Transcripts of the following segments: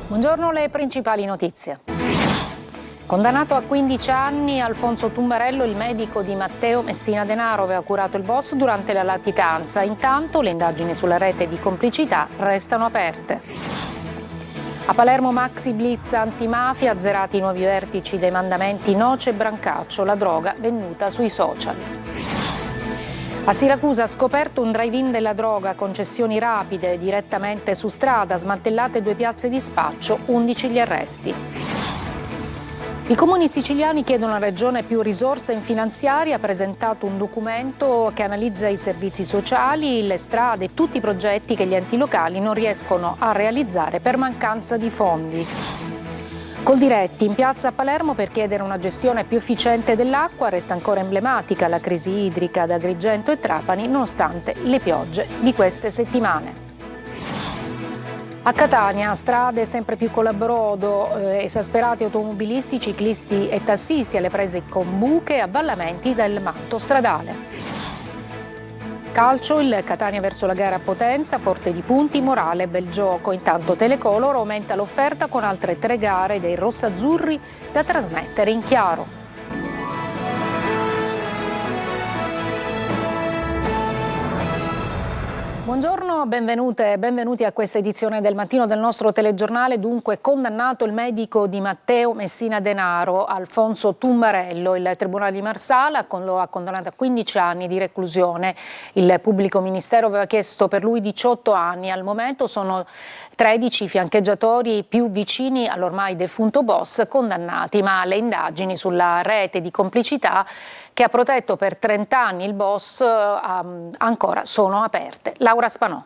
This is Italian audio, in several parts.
Buongiorno, le principali notizie. Condannato a 15 anni, Alfonso Tumbarello, il medico di Matteo Messina Denaro, aveva curato il boss durante la latitanza. Intanto le indagini sulla rete di complicità restano aperte. A Palermo maxi blitz antimafia, azzerati i nuovi vertici dei mandamenti Noce e Brancaccio, la droga venduta sui social. A Siracusa scoperto un drive-in della droga, concessioni rapide direttamente su strada, smantellate 2 piazze di spaccio, 11 gli arresti. I comuni siciliani chiedono alla Regione più risorse in finanziaria, ha presentato un documento che analizza i servizi sociali, le strade, tutti i progetti che gli enti locali non riescono a realizzare per mancanza di fondi. Coldiretti in piazza a Palermo per chiedere una gestione più efficiente dell'acqua, resta ancora emblematica la crisi idrica da Agrigento e Trapani nonostante le piogge di queste settimane. A Catania, strade sempre più colabrodo, esasperati automobilisti, ciclisti e tassisti alle prese con buche e avvallamenti del manto stradale. Calcio, il Catania verso la gara a Potenza, forte di punti, morale, bel gioco. Intanto Telecolor aumenta l'offerta con altre 3 gare dei rossazzurri da trasmettere in chiaro. Buongiorno, benvenute e benvenuti a questa edizione del mattino del nostro telegiornale. Dunque, condannato il medico di Matteo Messina Denaro, Alfonso Tumbarello. Il Tribunale di Marsala lo ha condannato a 15 anni di reclusione. Il pubblico ministero aveva chiesto per lui 18 anni. Al momento sono 13 fiancheggiatori più vicini all'ormai defunto boss condannati, ma le indagini sulla rete di complicità che ha protetto per 30 anni il boss ancora sono aperte. Laura Spanò.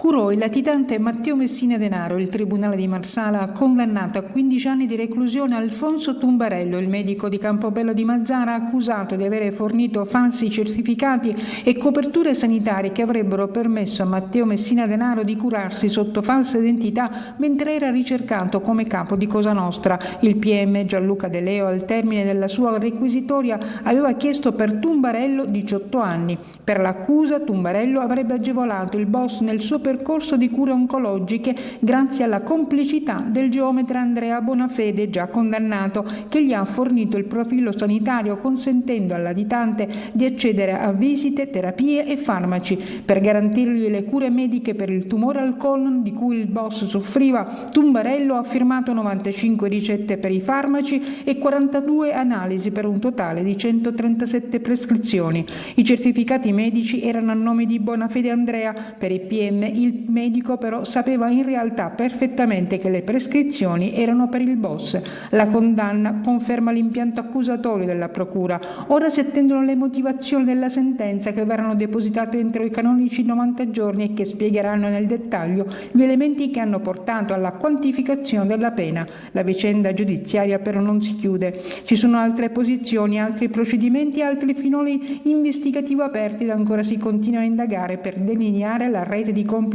Curò il latitante Matteo Messina Denaro. Il Tribunale di Marsala ha condannato a 15 anni di reclusione Alfonso Tumbarello, il medico di Campobello di Mazara, accusato di avere fornito falsi certificati e coperture sanitarie che avrebbero permesso a Matteo Messina Denaro di curarsi sotto falsa identità mentre era ricercato come capo di Cosa Nostra. Il PM Gianluca De Leo, al termine della sua requisitoria, aveva chiesto per Tumbarello 18 anni. Per l'accusa, Tumbarello avrebbe agevolato il boss nel suo percorso di cure oncologiche grazie alla complicità del geometra Andrea Bonafede, già condannato, che gli ha fornito il profilo sanitario consentendo al latitante di accedere a visite, terapie e farmaci. Per garantirgli le cure mediche per il tumore al colon di cui il boss soffriva, Tumbarello ha firmato 95 ricette per i farmaci e 42 analisi per un totale di 137 prescrizioni. I certificati medici erano a nome di Bonafede Andrea. Per il PM il medico però sapeva in realtà perfettamente che le prescrizioni erano per il boss. La condanna conferma l'impianto accusatorio della procura. Ora si attendono le motivazioni della sentenza che verranno depositate entro i canonici 90 giorni e che spiegheranno nel dettaglio gli elementi che hanno portato alla quantificazione della pena. La vicenda giudiziaria però non si chiude. Ci sono altre posizioni, altri procedimenti, altri filoni investigativi aperti ed ancora si continua a indagare per delineare la rete di complicità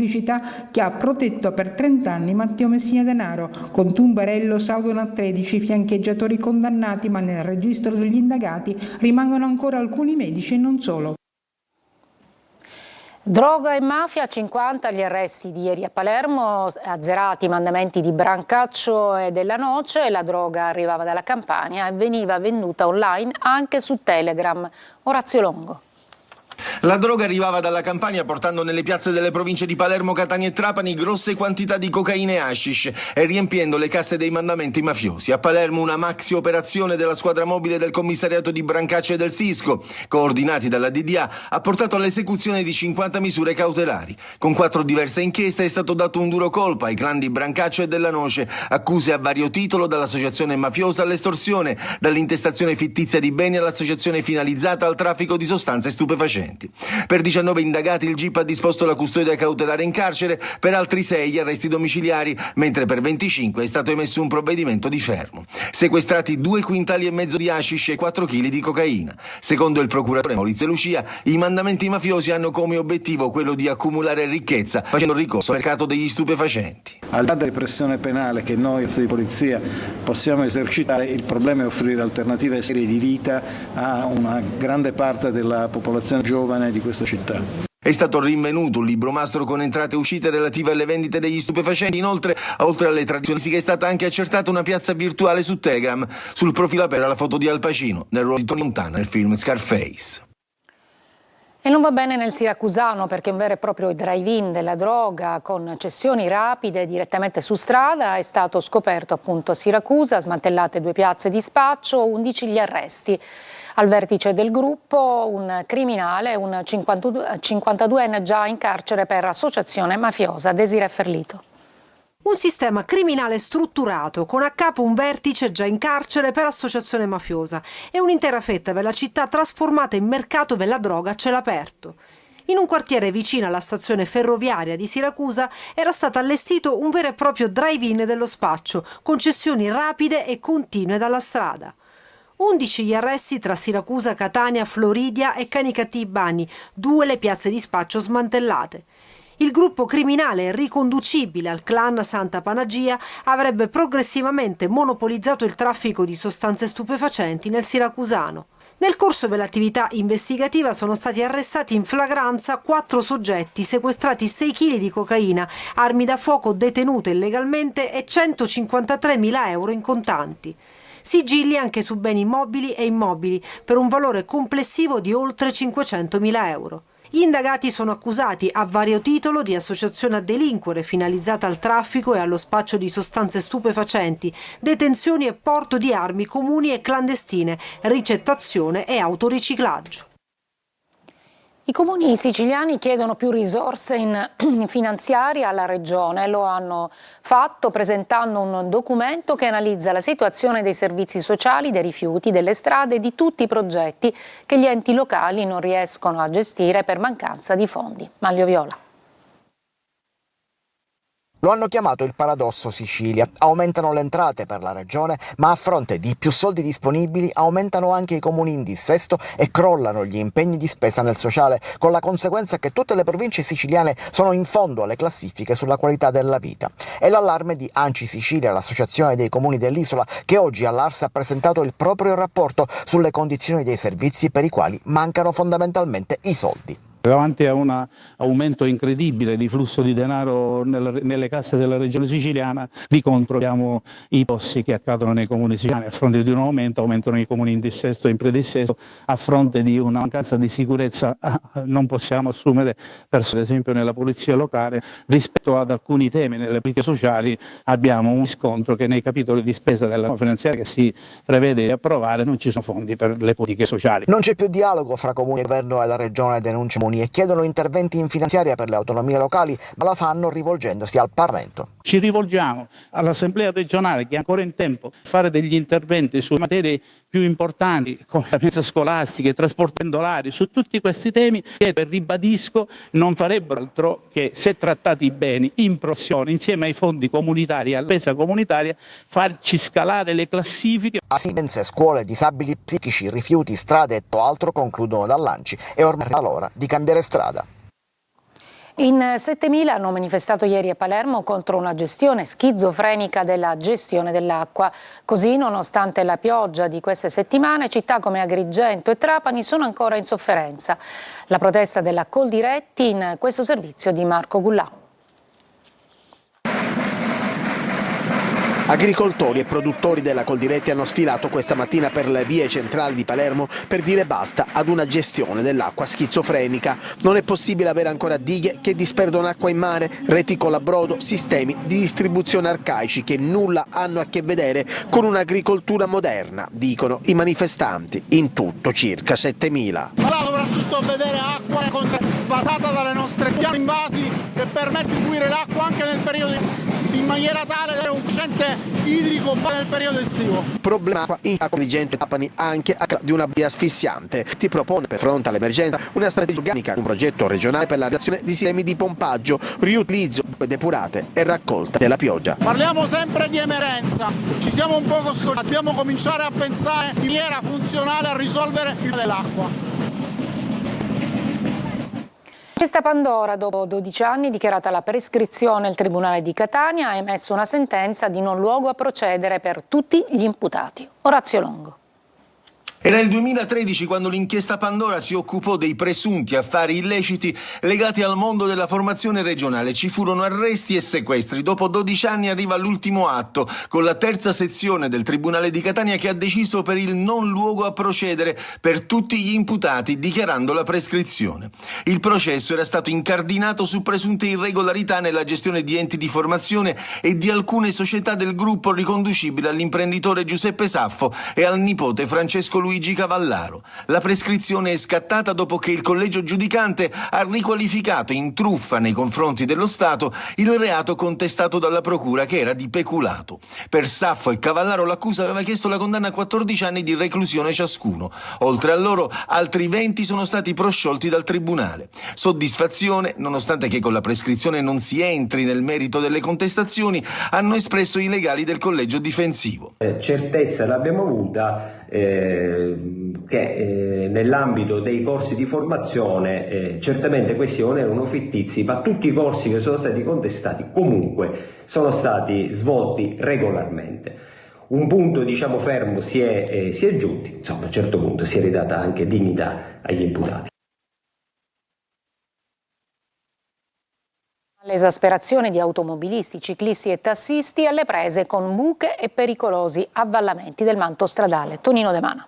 che ha protetto per 30 anni Matteo Messina Denaro. Con Tumbarello salgono a 13 fiancheggiatori condannati, ma nel registro degli indagati rimangono ancora alcuni medici e non solo. Droga e mafia, 50 gli arresti di ieri a Palermo, azzerati i mandamenti di Brancaccio e della Noce. La droga arrivava dalla Campania e veniva venduta online anche su Telegram. Orazio Longo. La droga arrivava dalla Campania portando nelle piazze delle province di Palermo, Catania e Trapani grosse quantità di cocaina e hashish e riempiendo le casse dei mandamenti mafiosi. A Palermo una maxi operazione della squadra mobile del commissariato di Brancaccio e del Sisco, coordinati dalla DDA, ha portato all'esecuzione di 50 misure cautelari. Con 4 diverse inchieste è stato dato un duro colpo ai clan di Brancaccio e della Noce, accuse a vario titolo dall'associazione mafiosa all'estorsione, dall'intestazione fittizia di beni all'associazione finalizzata al traffico di sostanze stupefacenti. Per 19 indagati il GIP ha disposto la custodia cautelare in carcere, per altri 6 gli arresti domiciliari, mentre per 25 è stato emesso un provvedimento di fermo. Sequestrati 2,5 quintali di hashish e 4 kg di cocaina. Secondo il procuratore Maurizio Lucia, i mandamenti mafiosi hanno come obiettivo quello di accumulare ricchezza, facendo ricorso al mercato degli stupefacenti. Al di là della repressione penale che noi, forze di polizia, possiamo esercitare, il problema è offrire alternative serie di vita a una grande parte della popolazione giovane di questa città. È stato rinvenuto un libro mastro con entrate e uscite relative alle vendite degli stupefacenti. Inoltre, oltre alle tradizioni fisiche, è stata anche accertata una piazza virtuale su Telegram. Sul profilo aperto la foto di Al Pacino nel ruolo di Tony Montana nel film Scarface. E non va bene nel siracusano, perché un vero e proprio drive-in della droga con cessioni rapide direttamente su strada è stato scoperto appunto a Siracusa, smantellate 2 piazze di spaccio, 11 gli arresti. Al vertice del gruppo un criminale, un 52enne già in carcere per associazione mafiosa. Desiree Ferlito. Un sistema criminale strutturato, con a capo un vertice già in carcere per associazione mafiosa e un'intera fetta della città trasformata in mercato della droga a cielo aperto. In un quartiere vicino alla stazione ferroviaria di Siracusa era stato allestito un vero e proprio drive-in dello spaccio, con cessioni rapide e continue dalla strada. 11 gli arresti tra Siracusa, Catania, Floridia e Canicattì Bagni, 2 le piazze di spaccio smantellate. Il gruppo criminale riconducibile al clan Santa Panagia avrebbe progressivamente monopolizzato il traffico di sostanze stupefacenti nel siracusano. Nel corso dell'attività investigativa sono stati arrestati in flagranza 4 soggetti, sequestrati 6 kg di cocaina, armi da fuoco detenute illegalmente e 153.000 euro in contanti. Sigilli anche su beni mobili e immobili per un valore complessivo di oltre 500.000 euro. Gli indagati sono accusati a vario titolo di associazione a delinquere finalizzata al traffico e allo spaccio di sostanze stupefacenti, detenzioni e porto di armi comuni e clandestine, ricettazione e autoriciclaggio. I comuni siciliani chiedono più risorse finanziarie alla Regione. Lo hanno fatto presentando un documento che analizza la situazione dei servizi sociali, dei rifiuti, delle strade e di tutti i progetti che gli enti locali non riescono a gestire per mancanza di fondi. Manlio Viola. Lo hanno chiamato il paradosso Sicilia. Aumentano le entrate per la regione, ma a fronte di più soldi disponibili aumentano anche i comuni in dissesto e crollano gli impegni di spesa nel sociale, con la conseguenza che tutte le province siciliane sono in fondo alle classifiche sulla qualità della vita. È l'allarme di ANCI Sicilia, l'associazione dei comuni dell'isola, che oggi all'Ars ha presentato il proprio rapporto sulle condizioni dei servizi per i quali mancano fondamentalmente i soldi. Davanti a un aumento incredibile di flusso di denaro nelle casse della regione siciliana, di contro abbiamo i possi che accadono nei comuni siciliani. A fronte di un aumento aumentano i comuni in dissesto e in predissesto, a fronte di una mancanza di sicurezza non possiamo assumere persone. Ad esempio nella polizia locale, rispetto ad alcuni temi nelle politiche sociali, abbiamo un riscontro che nei capitoli di spesa della finanziaria che si prevede di approvare non ci sono fondi per le politiche sociali. Non c'è più dialogo fra comuni e governo e la regione denuncia comuni e chiedono interventi in finanziaria per le autonomie locali, ma la fanno rivolgendosi al Parlamento. Ci rivolgiamo all'Assemblea regionale, che è ancora in tempo, a fare degli interventi su materie più importanti come la mensa scolastica, i trasporti pendolari, su tutti questi temi che, ribadisco, non farebbero altro che, se trattati bene, in proporzione, insieme ai fondi comunitari e alla spesa comunitaria, farci scalare le classifiche. Asimense, scuole, disabili psichici, rifiuti, strade e altro concludono dall'ANCI e ormai è l'ora di cambiare strada. In 7.000 hanno manifestato ieri a Palermo contro una gestione schizofrenica della gestione dell'acqua. Così, nonostante la pioggia di queste settimane, città come Agrigento e Trapani sono ancora in sofferenza. La protesta della Coldiretti in questo servizio di Marco Gullà. Agricoltori e produttori della Coldiretti hanno sfilato questa mattina per le vie centrali di Palermo per dire basta ad una gestione dell'acqua schizofrenica. Non è possibile avere ancora dighe che disperdono acqua in mare, reti colabrodo, sistemi di distribuzione arcaici che nulla hanno a che vedere con un'agricoltura moderna, dicono i manifestanti, in tutto circa 7.000. Ma là soprattutto vedere acqua sfasata dalle nostre invasi che permette di distribuire l'acqua anche nel periodo in maniera tale da avere un sufficiente idrico nel periodo estivo. Problema in Agrigento e Trapani anche a causa di una via asfissiante. Ti propone per fronte all'emergenza una strategia organica, un progetto regionale per la realizzazione di sistemi di pompaggio, riutilizzo di acque depurate e raccolta della pioggia. Parliamo sempre di emergenza, ci siamo un poco scocciati, dobbiamo cominciare a pensare in maniera funzionale a risolvere il problema dell'acqua. Gesta Pandora, dopo 12 anni, dichiarata la prescrizione, il Tribunale di Catania ha emesso una sentenza di non luogo a procedere per tutti gli imputati. Orazio Longo. Era il 2013 quando l'inchiesta Pandora si occupò dei presunti affari illeciti legati al mondo della formazione regionale. Ci furono arresti e sequestri. Dopo 12 anni arriva l'ultimo atto, con la terza sezione del Tribunale di Catania che ha deciso per il non luogo a procedere per tutti gli imputati, dichiarando la prescrizione. Il processo era stato incardinato su presunte irregolarità nella gestione di enti di formazione e di alcune società del gruppo riconducibili all'imprenditore Giuseppe Saffo e al nipote Francesco Luigi Cavallaro. La prescrizione è scattata dopo che il collegio giudicante ha riqualificato in truffa nei confronti dello Stato il reato contestato dalla procura, che era di peculato. Per Saffo e Cavallaro l'accusa aveva chiesto la condanna a 14 anni di reclusione ciascuno. Oltre a loro, altri 20 sono stati prosciolti dal tribunale. Soddisfazione, nonostante che con la prescrizione non si entri nel merito delle contestazioni, hanno espresso i legali del collegio difensivo. Certezza l'abbiamo avuta che nell'ambito dei corsi di formazione certamente questi non erano fittizi, ma tutti i corsi che sono stati contestati comunque sono stati svolti regolarmente. Un punto fermo si è giunti, insomma a un certo punto si è ridata anche dignità agli imputati. L'esasperazione di automobilisti, ciclisti e tassisti alle prese con buche e pericolosi avvallamenti del manto stradale. Tonino De Mana.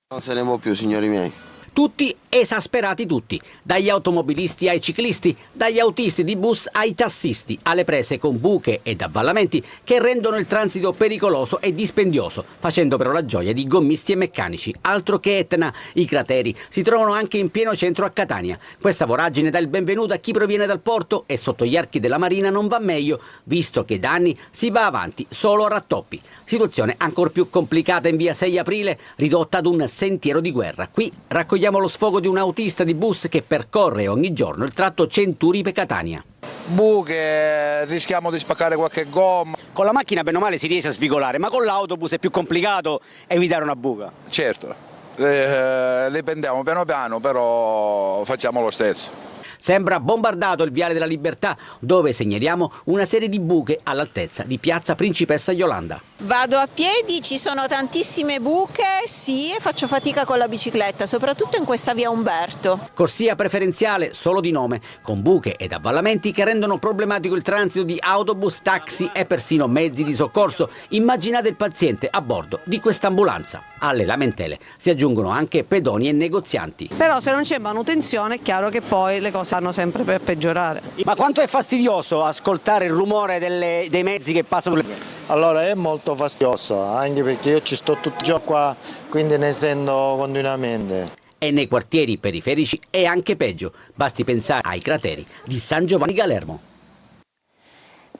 Non se ne può più, signori miei. Tutti esasperati tutti, dagli automobilisti ai ciclisti, dagli autisti di bus ai tassisti, alle prese con buche ed avvallamenti che rendono il transito pericoloso e dispendioso, facendo però la gioia di gommisti e meccanici. Altro che Etna, i crateri si trovano anche in pieno centro a Catania. Questa voragine dà il benvenuto a chi proviene dal porto e sotto gli archi della Marina non va meglio, visto che da anni si va avanti solo a rattoppi. Situazione ancor più complicata in via 6 aprile, ridotta ad un sentiero di guerra. Qui raccogliamo lo sfogo di un autista di bus che percorre ogni giorno il tratto Centuripe-Catania. Buche, rischiamo di spaccare qualche gomma. Con la macchina bene o male si riesce a svigolare, ma con l'autobus è più complicato evitare una buca. Certo, le prendiamo piano piano, però facciamo lo stesso. Sembra bombardato il Viale della Libertà, dove segnaliamo una serie di buche all'altezza di Piazza Principessa Yolanda. Vado a piedi, ci sono tantissime buche, sì, e faccio fatica con la bicicletta, soprattutto in questa via Umberto. Corsia preferenziale solo di nome, con buche ed avvallamenti che rendono problematico il transito di autobus, taxi e persino mezzi di soccorso. Immaginate il paziente a bordo di quest'ambulanza. Alle lamentele si aggiungono anche pedoni e negozianti. Però se non c'è manutenzione è chiaro che poi le cose vanno sempre per peggiorare. Ma quanto è fastidioso ascoltare il rumore dei mezzi che passano? Allora è molto fastidioso, anche perché io ci sto tutto il giorno qua, quindi ne sento continuamente. E nei quartieri periferici è anche peggio, basti pensare ai crateri di San Giovanni Galermo.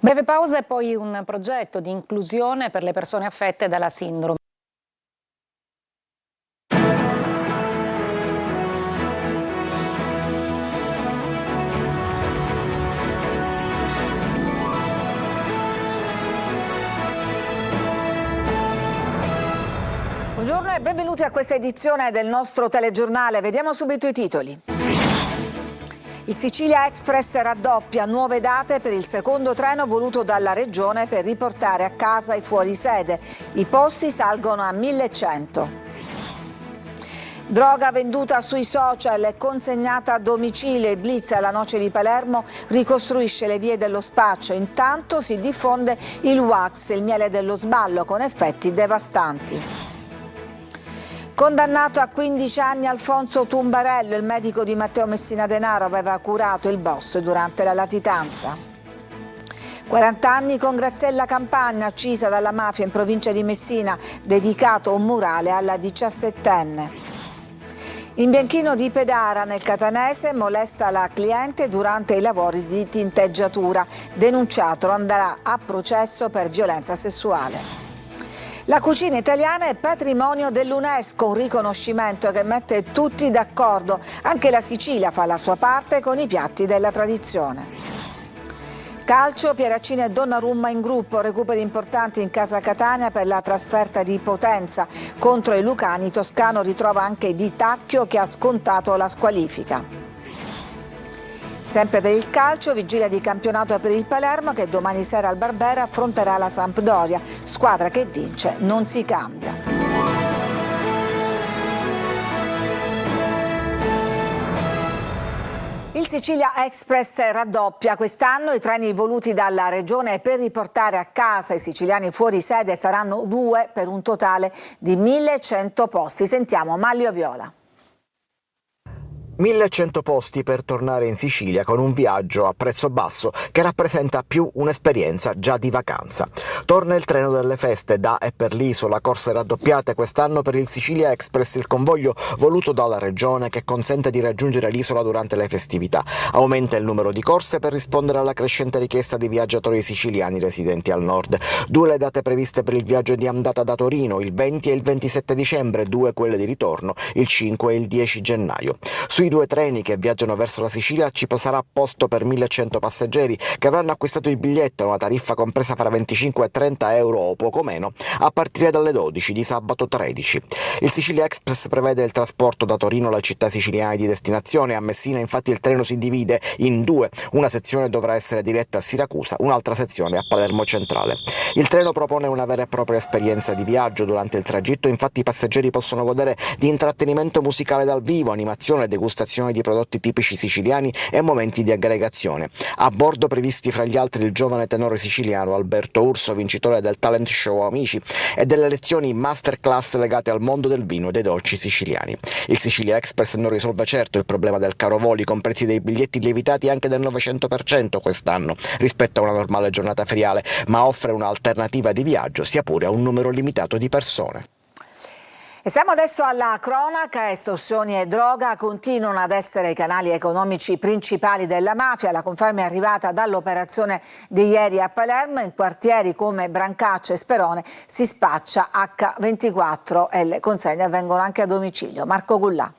Breve pausa e poi un progetto di inclusione per le persone affette dalla sindrome. Buongiorno e benvenuti a questa edizione del nostro telegiornale. Vediamo subito i titoli. Il Sicilia Express raddoppia, nuove date per il secondo treno voluto dalla Regione per riportare a casa i fuorisede. I posti salgono a 1100. Droga venduta sui social e consegnata a domicilio. Il blitz alla Noce di Palermo ricostruisce le vie dello spaccio. Intanto si diffonde il wax, il miele dello sballo, con effetti devastanti. Condannato a 15 anni Alfonso Tumbarello, il medico di Matteo Messina Denaro aveva curato il boss durante la latitanza. 40 anni con Graziella Campagna, uccisa dalla mafia in provincia di Messina, dedicato un murale alla 17enne. In bianchino di Pedara, nel Catanese, molesta la cliente durante i lavori di tinteggiatura. Denunciato andrà a processo per violenza sessuale. La cucina italiana è patrimonio dell'UNESCO, un riconoscimento che mette tutti d'accordo. Anche la Sicilia fa la sua parte con i piatti della tradizione. Calcio, Pieraccini e Donnarumma in gruppo, recuperi importanti in casa Catania per la trasferta di Potenza. Contro i lucani Toscano ritrova anche Di Tacchio che ha scontato la squalifica. Sempre per il calcio, vigilia di campionato per il Palermo che domani sera al Barbera affronterà la Sampdoria, squadra che vince non si cambia. Il Sicilia Express raddoppia. Quest'anno i treni voluti dalla Regione per riportare a casa i siciliani fuori sede saranno 2 per un totale di 1.100 posti. Sentiamo Maglio Viola. 1.100 posti per tornare in Sicilia con un viaggio a prezzo basso che rappresenta più un'esperienza già di vacanza. Torna il treno delle feste da e per l'isola, corse raddoppiate quest'anno per il Sicilia Express, il convoglio voluto dalla Regione che consente di raggiungere l'isola durante le festività. Aumenta il numero di corse per rispondere alla crescente richiesta di viaggiatori siciliani residenti al nord. 2 le date previste per il viaggio di andata da Torino, il 20 e il 27 dicembre, 2 quelle di ritorno, il 5 e il 10 gennaio. Sui 2 treni che viaggiano verso la Sicilia ci sarà posto per 1.100 passeggeri che avranno acquistato il biglietto a una tariffa compresa fra 25 e 30 euro o poco meno a partire dalle 12 di sabato 13. Il Sicilia Express prevede il trasporto da Torino alle città siciliane di destinazione. A Messina infatti il treno si divide in 2, una sezione dovrà essere diretta a Siracusa, un'altra sezione a Palermo Centrale. Il treno propone una vera e propria esperienza di viaggio. Durante il tragitto infatti i passeggeri possono godere di intrattenimento musicale dal vivo, animazione, degustazione di prodotti tipici siciliani e momenti di aggregazione. A bordo previsti fra gli altri il giovane tenore siciliano Alberto Urso, vincitore del talent show Amici, e delle lezioni masterclass legate al mondo del vino e dei dolci siciliani. Il Sicilia Express non risolve certo il problema del caro voli, con prezzi dei biglietti lievitati anche del 900% quest'anno rispetto a una normale giornata feriale, ma offre un'alternativa di viaggio sia pure a un numero limitato di persone. E siamo adesso alla cronaca. Estorsioni e droga continuano ad essere i canali economici principali della mafia. La conferma è arrivata dall'operazione di ieri a Palermo. In quartieri come Brancaccio e Sperone si spaccia H24 e le consegne avvengono anche a domicilio. Marco Gullà.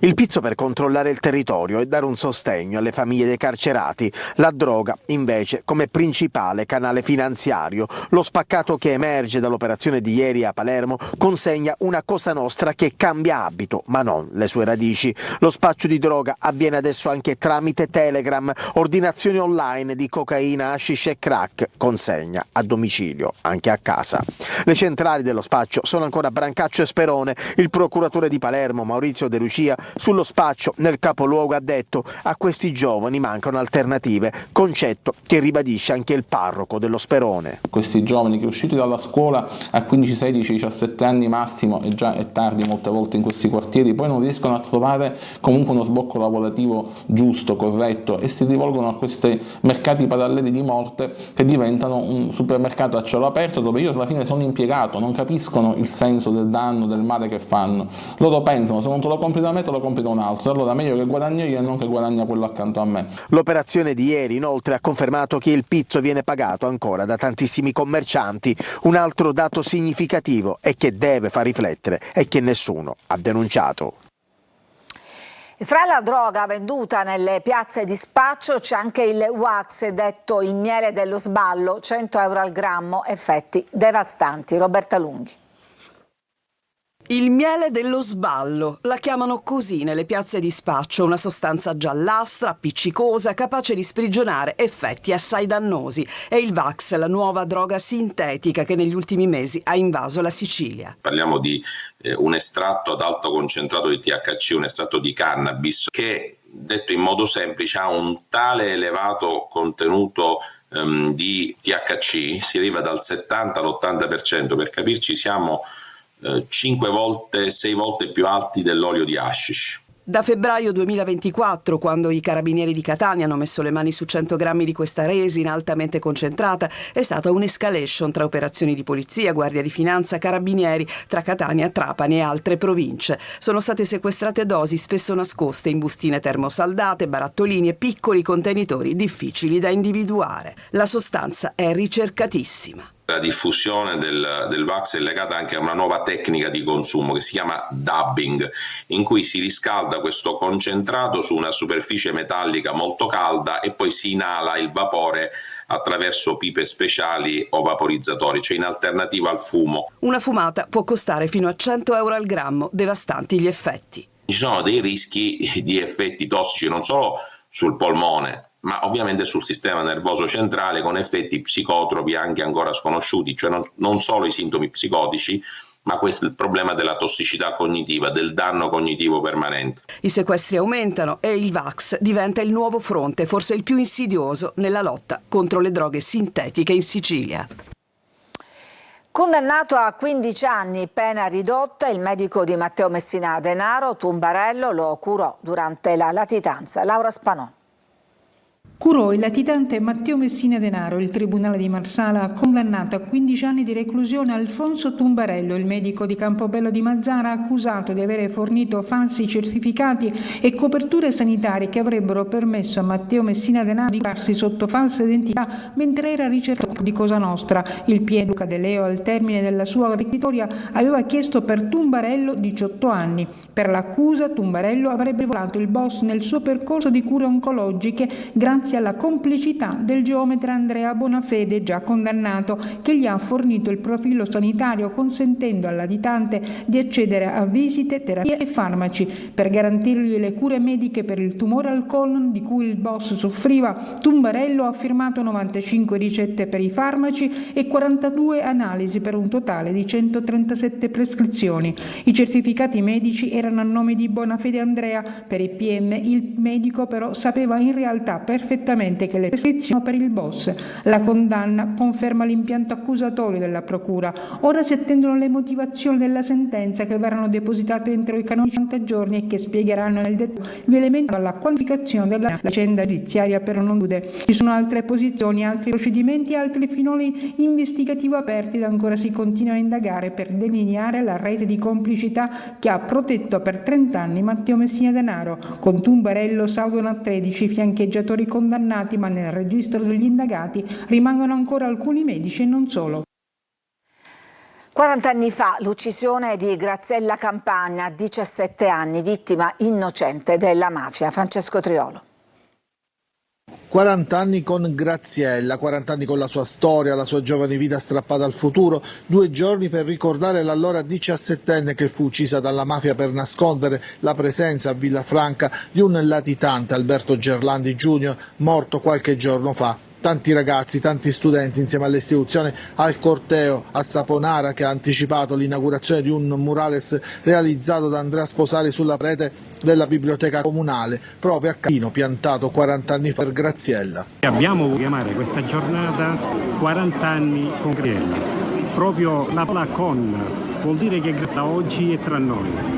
Il pizzo per controllare il territorio e dare un sostegno alle famiglie dei carcerati, la droga invece come principale canale finanziario. Lo spaccato che emerge dall'operazione di ieri a Palermo consegna una Cosa Nostra che cambia abito, ma non le sue radici. Lo spaccio di droga avviene adesso anche tramite Telegram, ordinazioni online di cocaina, hashish e crack, consegna a domicilio, anche a casa. Le centrali dello spaccio sono ancora Brancaccio e Sperone. Il procuratore di Palermo, Maurizio De Lucia, sullo spaccio nel capoluogo ha detto: a questi giovani mancano alternative, concetto che ribadisce anche il parroco dello Sperone. Questi giovani che usciti dalla scuola a 15, 16, 17 anni massimo, e già è tardi molte volte in questi quartieri, poi non riescono a trovare comunque uno sbocco lavorativo giusto, corretto, e si rivolgono a questi mercati paralleli di morte che diventano un supermercato a cielo aperto dove io alla fine sono impiegato, non capiscono il senso del danno, del male che fanno. Loro pensano: se non te lo compri da me te lo compri da un altro, allora meglio che guadagno io e non che guadagna quello accanto a me. L'operazione di ieri inoltre ha confermato che il pizzo viene pagato ancora da tantissimi commercianti. Un altro dato significativo e che deve far riflettere è che nessuno ha denunciato. Fra la droga venduta nelle piazze di spaccio c'è anche il wax, detto il miele dello sballo, 100 euro al grammo, effetti devastanti. Roberta Lunghi. Il miele dello sballo, la chiamano così nelle piazze di spaccio, una sostanza giallastra, appiccicosa, capace di sprigionare effetti assai dannosi. È il Vax, la nuova droga sintetica che negli ultimi mesi ha invaso la Sicilia. Parliamo di un estratto ad alto concentrato di THC, un estratto di cannabis che, detto in modo semplice, ha un tale elevato contenuto di THC, si arriva dal 70 all'80%, per capirci siamo 5 volte, 6 volte più alti dell'olio di hashish. Da febbraio 2024, quando i carabinieri di Catania hanno messo le mani su 100 grammi di questa resina altamente concentrata, è stata un'escalation tra operazioni di polizia, guardia di finanza, carabinieri, tra Catania, Trapani e altre province. Sono state sequestrate dosi spesso nascoste in bustine termosaldate, barattolini e piccoli contenitori difficili da individuare. La sostanza è ricercatissima. La diffusione del Vax è legata anche a una nuova tecnica di consumo che si chiama dubbing, in cui si riscalda questo concentrato su una superficie metallica molto calda e poi si inala il vapore attraverso pipe speciali o vaporizzatori, cioè in alternativa al fumo. Una fumata può costare fino a 100 euro al grammo, devastanti gli effetti. Ci sono dei rischi di effetti tossici non solo sul polmone, ma ovviamente sul sistema nervoso centrale, con effetti psicotropi anche ancora sconosciuti, cioè non solo i sintomi psicotici, ma questo è il problema della tossicità cognitiva, del danno cognitivo permanente. I sequestri aumentano e il VAX diventa il nuovo fronte, forse il più insidioso nella lotta contro le droghe sintetiche in Sicilia. Condannato a 15 anni, pena ridotta, il medico di Matteo Messina Denaro, Tumbarello, lo curò durante la latitanza. Laura Spanò. Curò il latitante Matteo Messina Denaro. Il Tribunale di Marsala ha condannato a 15 anni di reclusione Alfonso Tumbarello, il medico di Campobello di Mazzara, accusato di avere fornito falsi certificati e coperture sanitarie che avrebbero permesso a Matteo Messina Denaro di farsi sotto falsa identità mentre era ricercato di Cosa Nostra. Il PM Luca De Leo, al termine della sua requisitoria, aveva chiesto per Tumbarello 18 anni. Per l'accusa, Tumbarello avrebbe volato il boss nel suo percorso di cure oncologiche grazie alla complicità del geometra Andrea Bonafede, già condannato, che gli ha fornito il profilo sanitario consentendo al latitante di accedere a visite, terapie e farmaci. Per garantirgli le cure mediche per il tumore al colon di cui il boss soffriva, Tumbarello ha firmato 95 ricette per i farmaci e 42 analisi per un totale di 137 prescrizioni. I certificati medici erano a nome di Bonafede Andrea. Per il PM il medico però sapeva in realtà perfettamente che le prescrizioni per il boss. La condanna conferma l'impianto accusatorio della procura. Ora si attendono le motivazioni della sentenza, che verranno depositate entro i canonici 50 giorni e che spiegheranno nel dettaglio gli elementi alla quantificazione della vicenda giudiziaria, però non chiude. Ci sono altre posizioni, altri procedimenti, altri filoni investigativi aperti ed ancora si continua a indagare per delineare la rete di complicità che ha protetto per 30 anni Matteo Messina Denaro. Con Tumbarello salgono a 13 fiancheggiatori condannati, ma nel registro degli indagati rimangono ancora alcuni medici e non solo. 40 anni fa l'uccisione di Graziella Campagna, 17 anni, vittima innocente della mafia. Francesco Triolo. 40 anni con Graziella, 40 anni con la sua storia, la sua giovane vita strappata al futuro, 2 giorni per ricordare l'allora 17enne che fu uccisa dalla mafia per nascondere la presenza a Villafranca di un latitante, Alberto Gerlandi Jr., morto qualche giorno fa. Tanti ragazzi, tanti studenti insieme all'istituzione, al corteo a Saponara che ha anticipato l'inaugurazione di un murales realizzato da Andrea Sposari sulla parete della biblioteca comunale, proprio a Caino, piantato 40 anni fa per Graziella. Abbiamo voluto chiamare questa giornata 40 anni con Graziella. Proprio la parola con vuol dire che Graziella oggi è tra noi.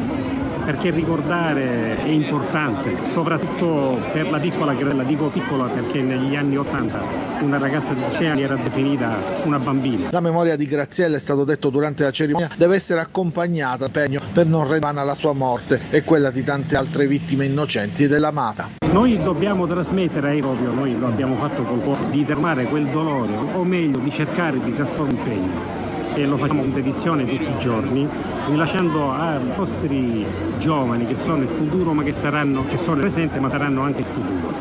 Perché ricordare è importante, soprattutto per la piccola Graziella. Dico piccola perché negli anni 80 una ragazza di 7 anni era definita una bambina. La memoria di Graziella, è stato detto durante la cerimonia, deve essere accompagnata dall'impegno per non rendere la sua morte e quella di tante altre vittime innocenti della mafia. Noi dobbiamo trasmettere proprio, noi lo abbiamo fatto col cuore, di fermare quel dolore, o meglio di cercare di trasformare impegno. E lo facciamo con dedizione tutti i giorni, rilasciando ai nostri giovani che sono il futuro, ma che sono il presente, ma saranno anche il futuro.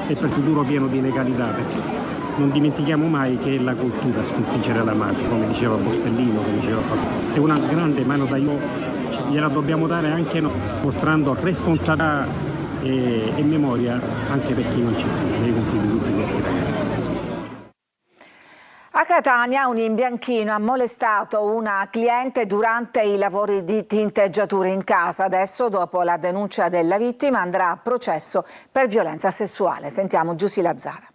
E per il futuro pieno di legalità, perché non dimentichiamo mai che è la cultura a sconfiggere la mafia, come diceva Borsellino, come diceva Fabio. È una grande mano d'aiuto, gliela dobbiamo dare anche noi, mostrando responsabilità e memoria anche per chi non c'è più nei confronti di tutti questi ragazzi. A Catania un imbianchino ha molestato una cliente durante i lavori di tinteggiatura in casa. Adesso, dopo la denuncia della vittima, andrà a processo per violenza sessuale. Sentiamo Giusy Lazzara.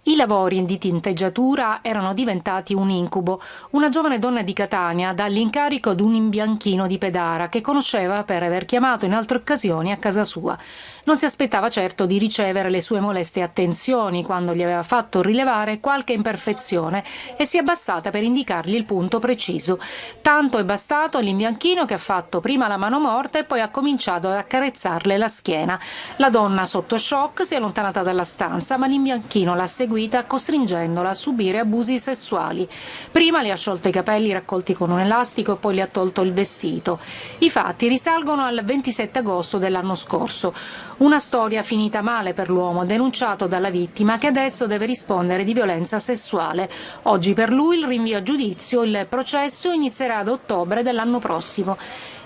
I lavori di tinteggiatura erano diventati un incubo. Una giovane donna di Catania dà l'incarico ad un imbianchino di Pedara che conosceva per aver chiamato in altre occasioni a casa sua. Non si aspettava certo di ricevere le sue moleste attenzioni quando gli aveva fatto rilevare qualche imperfezione e si è abbassata per indicargli il punto preciso. Tanto è bastato all'imbianchino che ha fatto prima la mano morta e poi ha cominciato ad accarezzarle la schiena. La donna, sotto shock, si è allontanata dalla stanza, ma l'imbianchino l'ha seguita costringendola a subire abusi sessuali. Prima le ha sciolto i capelli raccolti con un elastico e poi le ha tolto il vestito. I fatti risalgono al 27 agosto dell'anno scorso. Una storia finita male per l'uomo, denunciato dalla vittima, che adesso deve rispondere di violenza sessuale. Oggi per lui il rinvio a giudizio, il processo inizierà ad ottobre dell'anno prossimo.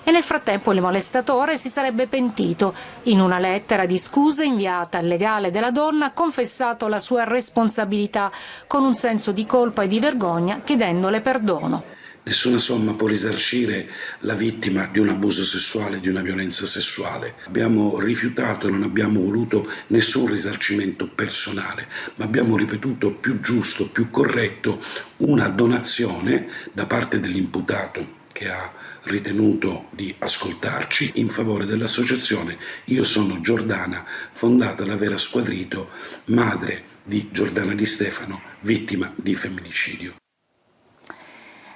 E nel frattempo il molestatore si sarebbe pentito. In una lettera di scuse inviata al legale della donna ha confessato la sua responsabilità con un senso di colpa e di vergogna, chiedendole perdono. Nessuna somma può risarcire la vittima di un abuso sessuale, di una violenza sessuale. Abbiamo rifiutato, non abbiamo voluto nessun risarcimento personale, ma abbiamo ripetuto più giusto, più corretto, una donazione da parte dell'imputato che ha ritenuto di ascoltarci in favore dell'associazione Io Sono Giordana, fondata da Vera Squadrito, madre di Giordana Di Stefano, vittima di femminicidio.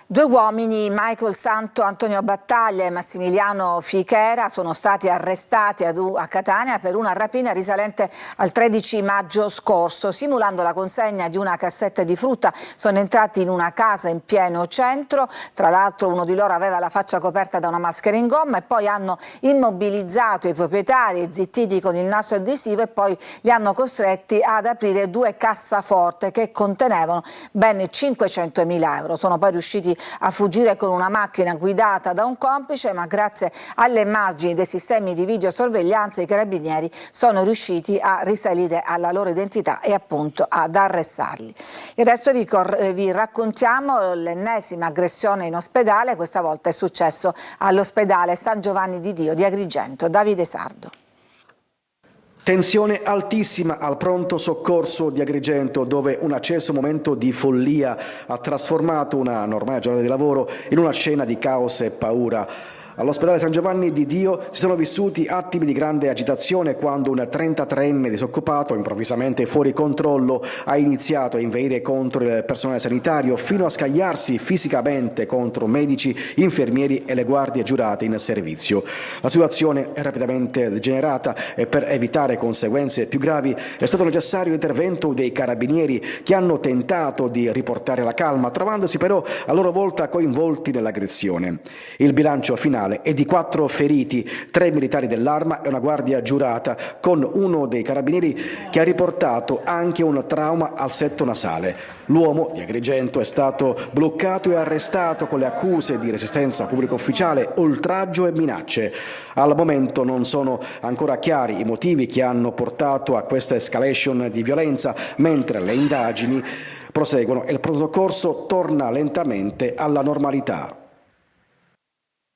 2 uomini, Michael Santo, Antonio Battaglia e Massimiliano Fichera, sono stati arrestati a Catania per una rapina risalente al 13 maggio scorso. Simulando la consegna di una cassetta di frutta, sono entrati in una casa in pieno centro. Tra l'altro uno di loro aveva la faccia coperta da una maschera in gomma, e poi hanno immobilizzato i proprietari, zittiti con il naso adesivo, e poi li hanno costretti ad aprire 2 cassaforte che contenevano ben 500.000 euro. Sono poi riusciti a fuggire con una macchina guidata da un complice, ma grazie alle immagini dei sistemi di videosorveglianza i carabinieri sono riusciti a risalire alla loro identità e appunto ad arrestarli. E adesso vi raccontiamo l'ennesima aggressione in ospedale. Questa volta è successo all'ospedale San Giovanni di Dio di Agrigento. Davide Sardo. Tensione altissima al pronto soccorso di Agrigento, dove un acceso momento di follia ha trasformato una normale giornata di lavoro in una scena di caos e paura. All'ospedale San Giovanni di Dio si sono vissuti attimi di grande agitazione quando un 33enne disoccupato, improvvisamente fuori controllo, ha iniziato a inveire contro il personale sanitario fino a scagliarsi fisicamente contro medici, infermieri e le guardie giurate in servizio. La situazione è rapidamente degenerata e per evitare conseguenze più gravi è stato necessario l'intervento dei carabinieri, che hanno tentato di riportare la calma, trovandosi però a loro volta coinvolti nell'aggressione. Il bilancio finale è di 4 feriti, 3 militari dell'Arma e una guardia giurata, con uno dei carabinieri che ha riportato anche un trauma al setto nasale. L'uomo di Agrigento è stato bloccato e arrestato con le accuse di resistenza a pubblico ufficiale, oltraggio e minacce. Al momento non sono ancora chiari i motivi che hanno portato a questa escalation di violenza, mentre le indagini proseguono e il pronto soccorso torna lentamente alla normalità.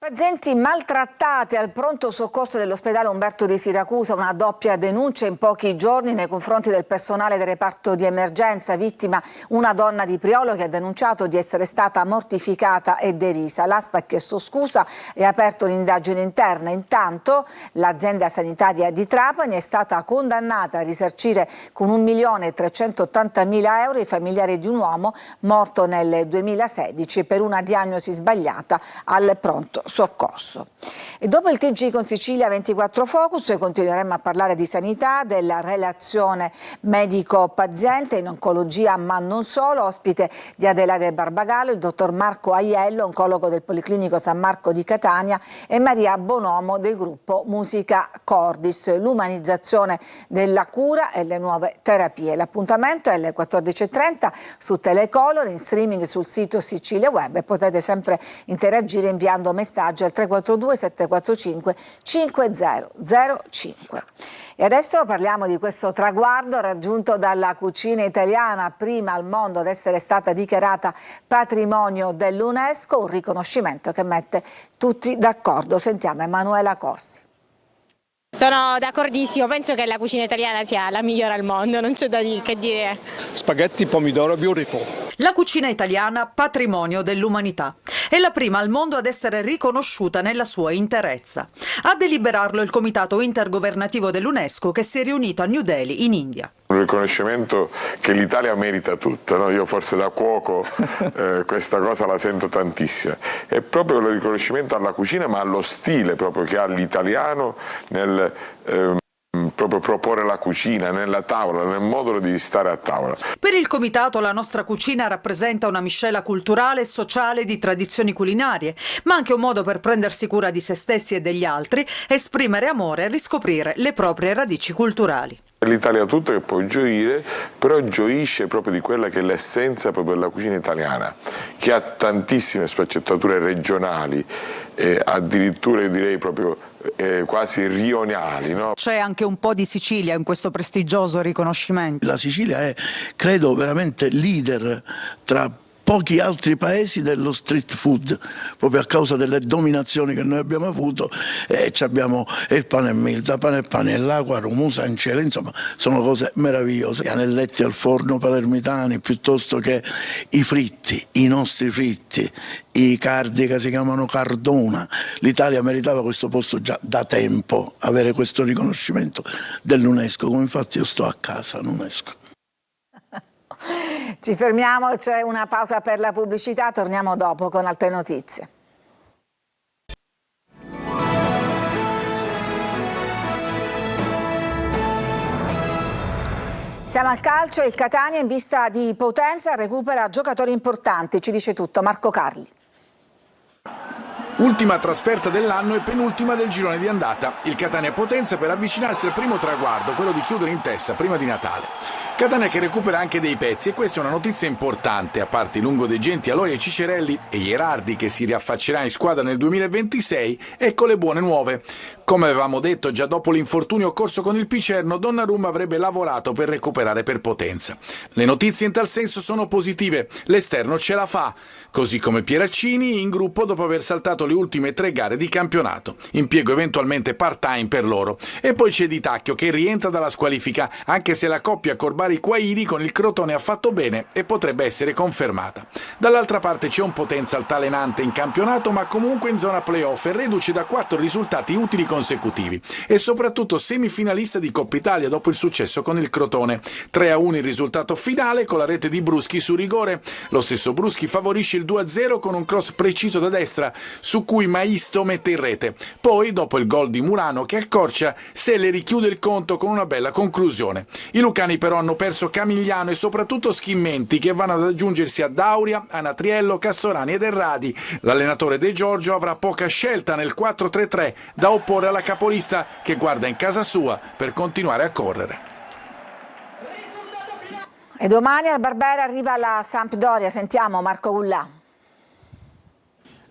Pazienti maltrattati al pronto soccorso dell'ospedale Umberto di Siracusa, una doppia denuncia in pochi giorni nei confronti del personale del reparto di emergenza. Vittima una donna di Priolo che ha denunciato di essere stata mortificata e derisa. L'ASP ha chiesto scusa e ha aperto un'indagine interna. Intanto l'azienda sanitaria di Trapani è stata condannata a risarcire con 1.380.000 euro i familiari di un uomo morto nel 2016 per una diagnosi sbagliata al pronto soccorso. E dopo il TG con Sicilia 24 Focus continueremo a parlare di sanità, della relazione medico-paziente in oncologia, ma non solo. Ospite di Adelaide Barbagallo il dottor Marco Aiello, oncologo del Policlinico San Marco di Catania, e Maria Bonomo del gruppo Musica Cordis, l'umanizzazione della cura e le nuove terapie. L'appuntamento è alle 14.30 su Telecolor, in streaming sul sito Sicilia Web, e potete sempre interagire inviando messaggi al 342 745 5005. E adesso parliamo di questo traguardo raggiunto dalla cucina italiana, prima al mondo ad essere stata dichiarata patrimonio dell'UNESCO, un riconoscimento che mette tutti d'accordo. Sentiamo Emanuela Corsi. Sono d'accordissimo, penso che la cucina italiana sia la migliore al mondo, non c'è da che dire. Spaghetti, pomodoro, beautiful. La cucina italiana, patrimonio dell'umanità. È la prima al mondo ad essere riconosciuta nella sua interezza. A deliberarlo il Comitato Intergovernativo dell'UNESCO, che si è riunito a New Delhi, in India. Un riconoscimento che l'Italia merita tutta, no? Io forse da cuoco questa cosa la sento tantissimo. È proprio il riconoscimento alla cucina, ma allo stile proprio che ha l'italiano nel proprio proporre la cucina nella tavola, nel modo di stare a tavola. Per il Comitato la nostra cucina rappresenta una miscela culturale e sociale di tradizioni culinarie, ma anche un modo per prendersi cura di se stessi e degli altri, esprimere amore e riscoprire le proprie radici culturali. L'Italia tutta che può gioire, però gioisce proprio di quella che è l'essenza proprio della cucina italiana, che ha tantissime sfaccettature regionali, addirittura io direi proprio quasi rionali, no? C'è anche un po' di Sicilia in questo prestigioso riconoscimento. La Sicilia è, credo, veramente leader tra pochi altri paesi dello street food, proprio a causa delle dominazioni che noi abbiamo avuto. Abbiamo il pane e milza, pane e panella, l'acqua, rumusa, ancella, insomma sono cose meravigliose. Anelletti al forno palermitani, piuttosto che i fritti, i nostri fritti, i cardi che si chiamano cardona. L'Italia meritava questo posto già da tempo, avere questo riconoscimento dell'UNESCO, come infatti io sto a casa all'UNESCO. Ci fermiamo, c'è una pausa per la pubblicità, torniamo dopo con altre notizie. Siamo al calcio e il Catania in vista di Potenza recupera giocatori importanti, ci dice tutto Marco Carli. Ultima trasferta dell'anno e penultima del girone di andata. Il Catania Potenza per avvicinarsi al primo traguardo, quello di chiudere in testa prima di Natale. Catania che recupera anche dei pezzi e questa è una notizia importante, a parte i lungodegenti Aloy e Cicerelli e Ierardi che si riaffaccerà in squadra nel 2026, ecco le buone nuove. Come avevamo detto già dopo l'infortunio occorso con il Picerno, Donnarumma avrebbe lavorato per recuperare per Potenza. Le notizie in tal senso sono positive, l'esterno ce la fa, così come Pieraccini in gruppo dopo aver saltato le ultime 3 gare di campionato, impiego eventualmente part-time per loro. E poi c'è Di Tacchio che rientra dalla squalifica, anche se la coppia Corbari-Quairi con il Crotone ha fatto bene e potrebbe essere confermata. Dall'altra parte c'è un Potenza altalenante in campionato ma comunque in zona playoff e reduce da 4 risultati utili consecutivi e soprattutto semifinalista di Coppa Italia dopo il successo con il Crotone. 3-1 il risultato finale con la rete di Bruschi su rigore. Lo stesso Bruschi favorisce il 2-0 con un cross preciso da destra su cui Maisto mette in rete. Poi, dopo il gol di Murano che accorcia, Selle richiude il conto con una bella conclusione. I lucani però hanno perso Camigliano e soprattutto Schimmenti che vanno ad aggiungersi a Dauria, Anatriello, Castorani ed Erradi. L'allenatore De Giorgio avrà poca scelta nel 4-3-3 da opporre alla capolista che guarda in casa sua per continuare a correre. E domani al Barbera arriva la Sampdoria, sentiamo Marco Gullà.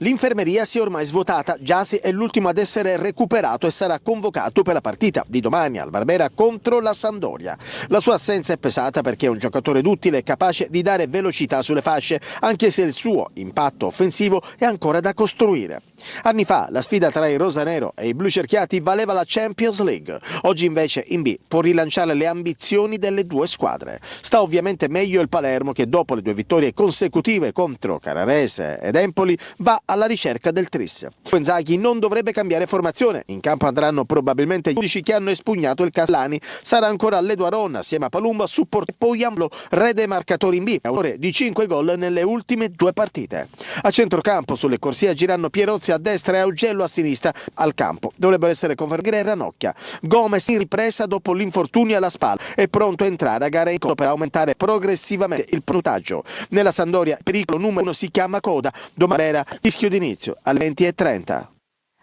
L'infermeria si è ormai svuotata, Gyasi è l'ultimo ad essere recuperato e sarà convocato per la partita di domani al Barbera contro la Sampdoria. La sua assenza è pesata perché è un giocatore duttile capace di dare velocità sulle fasce, anche se il suo impatto offensivo è ancora da costruire. Anni fa la sfida tra i rosanero e i blu cerchiati valeva la Champions League, oggi invece in B può rilanciare le ambizioni delle due squadre. Sta ovviamente meglio il Palermo che dopo le 2 vittorie consecutive contro Carrarese ed Empoli va alla ricerca del tris. Inzaghi non dovrebbe cambiare formazione, in campo andranno probabilmente gli 11 che hanno espugnato il Caslani, sarà ancora Leduaron assieme a Palumba, supporto poi Amblo, rede marcatori in B, autore di 5 gol nelle ultime 2 partite. A centrocampo sulle corsie agiranno Pierozzi a destra e Augello a sinistra. Al campo dovrebbero essere confermati e Ranocchia. Gomez in ripresa dopo l'infortunio alla spalla è pronto a entrare a gara in coda per aumentare progressivamente il punteggio. Nella Sampdoria pericolo numero 1 si chiama Coda, domani era rischio d'inizio alle 20:30.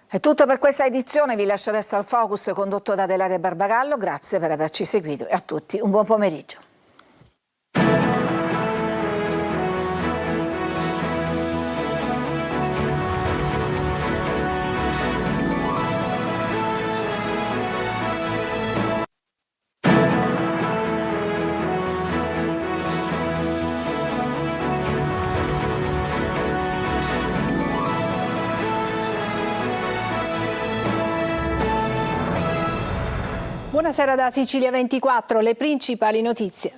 È tutto per questa edizione, vi lascio adesso al Focus condotto da Adelaide Barbagallo, grazie per averci seguito e a tutti un buon pomeriggio. Buonasera da Sicilia 24, le principali notizie.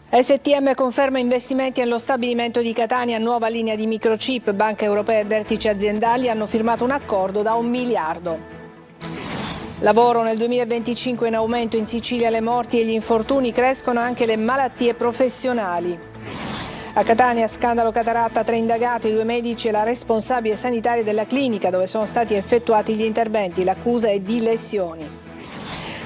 STM conferma investimenti nello stabilimento di Catania, nuova linea di microchip, Banca Europea e vertici aziendali hanno firmato un accordo da 1 miliardo. Lavoro nel 2025 in aumento in Sicilia, le morti e gli infortuni, crescono anche le malattie professionali. A Catania, scandalo cataratta, 3 indagati, 2 medici e la responsabile sanitaria della clinica dove sono stati effettuati gli interventi. L'accusa è di lesioni.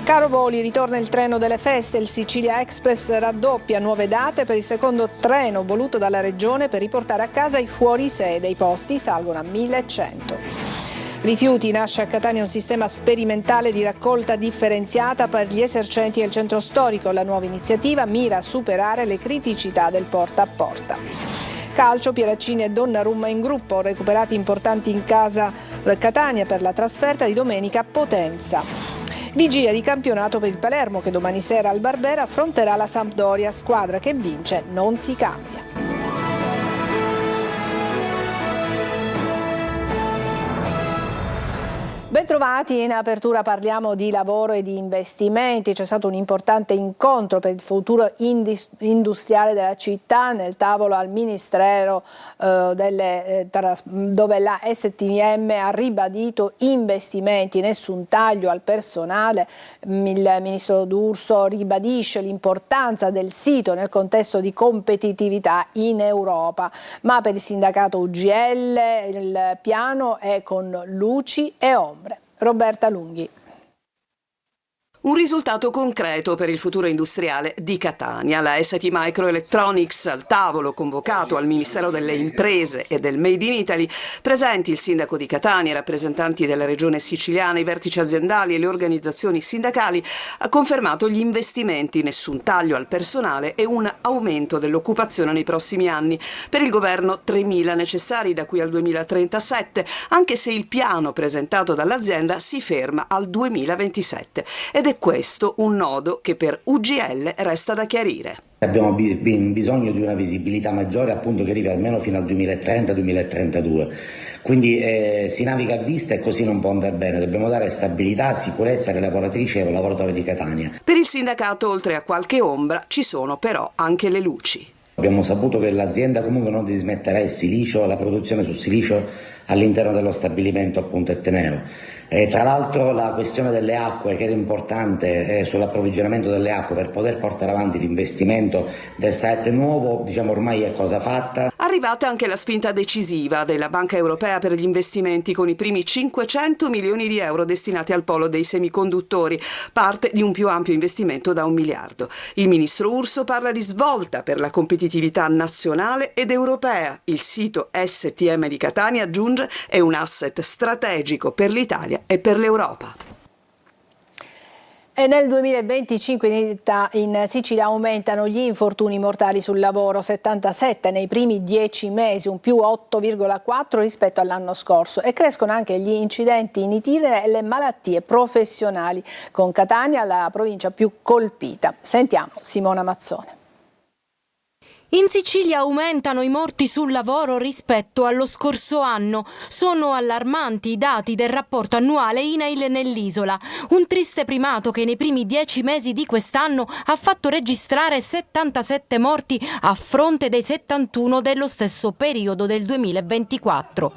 Caro voli, ritorna il treno delle feste, il Sicilia Express raddoppia, nuove date per il secondo treno voluto dalla Regione per riportare a casa i fuorisede, i posti salgono a 1100. Rifiuti, nasce a Catania un sistema sperimentale di raccolta differenziata per gli esercenti del centro storico. La nuova iniziativa mira a superare le criticità del porta a porta. Calcio, Pieraccini e Donnarumma in gruppo, recuperati importanti in casa Catania per la trasferta di domenica a Potenza. Vigilia di campionato per il Palermo che domani sera al Barbera affronterà la Sampdoria, squadra che vince non si cambia. Bentrovati, in apertura parliamo di lavoro e di investimenti. C'è stato un importante incontro per il futuro industriale della città nel tavolo al Ministero dove la STM ha ribadito investimenti, nessun taglio al personale. Il Ministro D'Urso ribadisce l'importanza del sito nel contesto di competitività in Europa. Ma per il sindacato UGL il piano è con luci e ombre. Roberta Lunghi. Un risultato concreto per il futuro industriale di Catania. La ST Microelectronics, al tavolo convocato al Ministero delle Imprese e del Made in Italy, presenti il sindaco di Catania, i rappresentanti della regione siciliana, i vertici aziendali e le organizzazioni sindacali, ha confermato gli investimenti, nessun taglio al personale e un aumento dell'occupazione nei prossimi anni. Per il governo 3.000 necessari da qui al 2037, anche se il piano presentato dall'azienda si ferma al 2027. Ed è questo un nodo che per UGL resta da chiarire. Abbiamo bisogno di una visibilità maggiore, appunto, che arrivi almeno fino al 2030-2032. Quindi si naviga a vista e così non può andare bene. Dobbiamo dare stabilità, sicurezza alle lavoratrici e ai lavoratori di Catania. Per il sindacato, oltre a qualche ombra, ci sono però anche le luci. Abbiamo saputo che l'azienda comunque non dismetterà il silicio, la produzione su silicio all'interno dello stabilimento, appunto, etneo. Tra l'altro la questione delle acque, che era importante sull'approvvigionamento delle acque per poter portare avanti l'investimento del site nuovo, diciamo ormai è cosa fatta. Arrivata anche la spinta decisiva della Banca Europea per gli investimenti con i primi 500 milioni di euro destinati al polo dei semiconduttori, parte di un più ampio investimento da 1 miliardo. Il ministro Urso parla di svolta per la competitività nazionale ed europea. Il sito STM di Catania, aggiunge, è un asset strategico per l'Italia e per l'Europa. E nel 2025 in Sicilia aumentano gli infortuni mortali sul lavoro, 77 nei primi 10 mesi, un più 8,4 rispetto all'anno scorso, e crescono anche gli incidenti in itinere e le malattie professionali, con Catania la provincia più colpita. Sentiamo Simona Mazzone. In Sicilia aumentano i morti sul lavoro rispetto allo scorso anno. Sono allarmanti i dati del rapporto annuale INAIL nell'isola. Un triste primato che nei primi 10 mesi di quest'anno ha fatto registrare 77 morti a fronte dei 71 dello stesso periodo del 2024.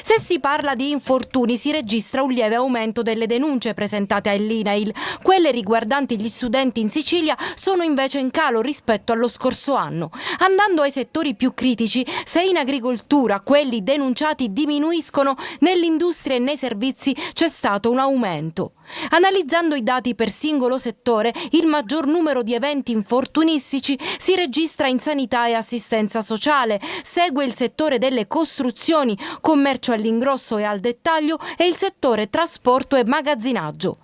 Se si parla di infortuni si registra un lieve aumento delle denunce presentate all'INAIL. Quelle riguardanti gli studenti in Sicilia sono invece in calo rispetto allo scorso anno. Andando ai settori più critici, se in agricoltura quelli denunciati diminuiscono, nell'industria e nei servizi c'è stato un aumento. Analizzando i dati per singolo settore, il maggior numero di eventi infortunistici si registra in sanità e assistenza sociale, segue il settore delle costruzioni, commercio all'ingrosso e al dettaglio e il settore trasporto e magazzinaggio.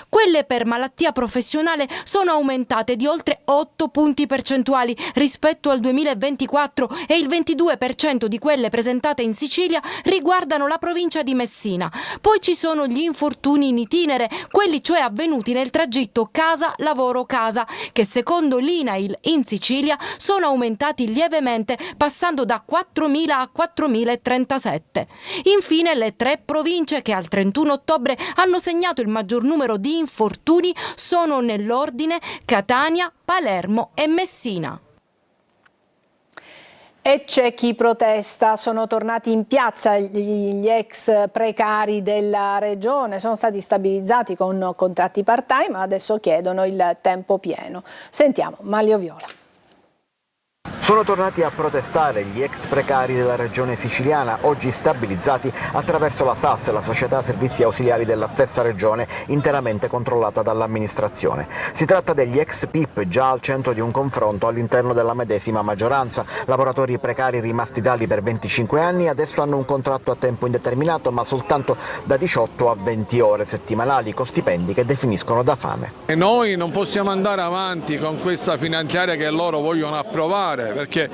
Quelle per malattia professionale sono aumentate di oltre 8 punti percentuali rispetto al 2024 e il 22% di quelle presentate in Sicilia riguardano la provincia di Messina. Poi ci sono gli infortuni in itinere, quelli cioè avvenuti nel tragitto casa-lavoro-casa, che secondo l'INAIL in Sicilia sono aumentati lievemente, passando da 4.000 a 4.037. Infine le 3 province che al 31 ottobre hanno segnato il maggior numero di infortuni sono nell'ordine Catania, Palermo e Messina. E c'è chi protesta, sono tornati in piazza gli ex precari della regione, sono stati stabilizzati con contratti part-time, ma adesso chiedono il tempo pieno. Sentiamo Manlio Viola. Sono tornati a protestare gli ex precari della regione siciliana, oggi stabilizzati attraverso la SAS, la società servizi ausiliari della stessa regione, interamente controllata dall'amministrazione. Si tratta degli ex PIP, già al centro di un confronto all'interno della medesima maggioranza. Lavoratori precari rimasti tali per 25 anni, adesso hanno un contratto a tempo indeterminato, ma soltanto da 18 a 20 ore settimanali, con stipendi che definiscono da fame. E noi non possiamo andare avanti con questa finanziaria che loro vogliono approvare, perché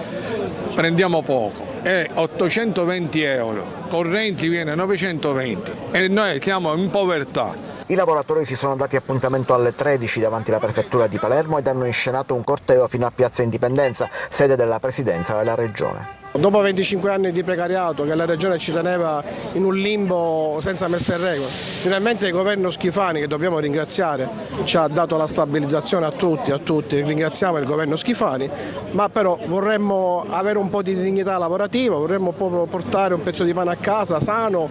prendiamo poco, è 820 euro, correnti viene 920 e noi siamo in povertà. I lavoratori si sono dati appuntamento alle 13 davanti alla prefettura di Palermo ed hanno inscenato un corteo fino a Piazza Indipendenza, sede della presidenza della regione. Dopo 25 anni di precariato che la regione ci teneva in un limbo senza messa in regola, finalmente il governo Schifani, che dobbiamo ringraziare, ci ha dato la stabilizzazione a tutti, ringraziamo il governo Schifani, ma però vorremmo avere un po' di dignità lavorativa, vorremmo proprio portare un pezzo di pane a casa sano,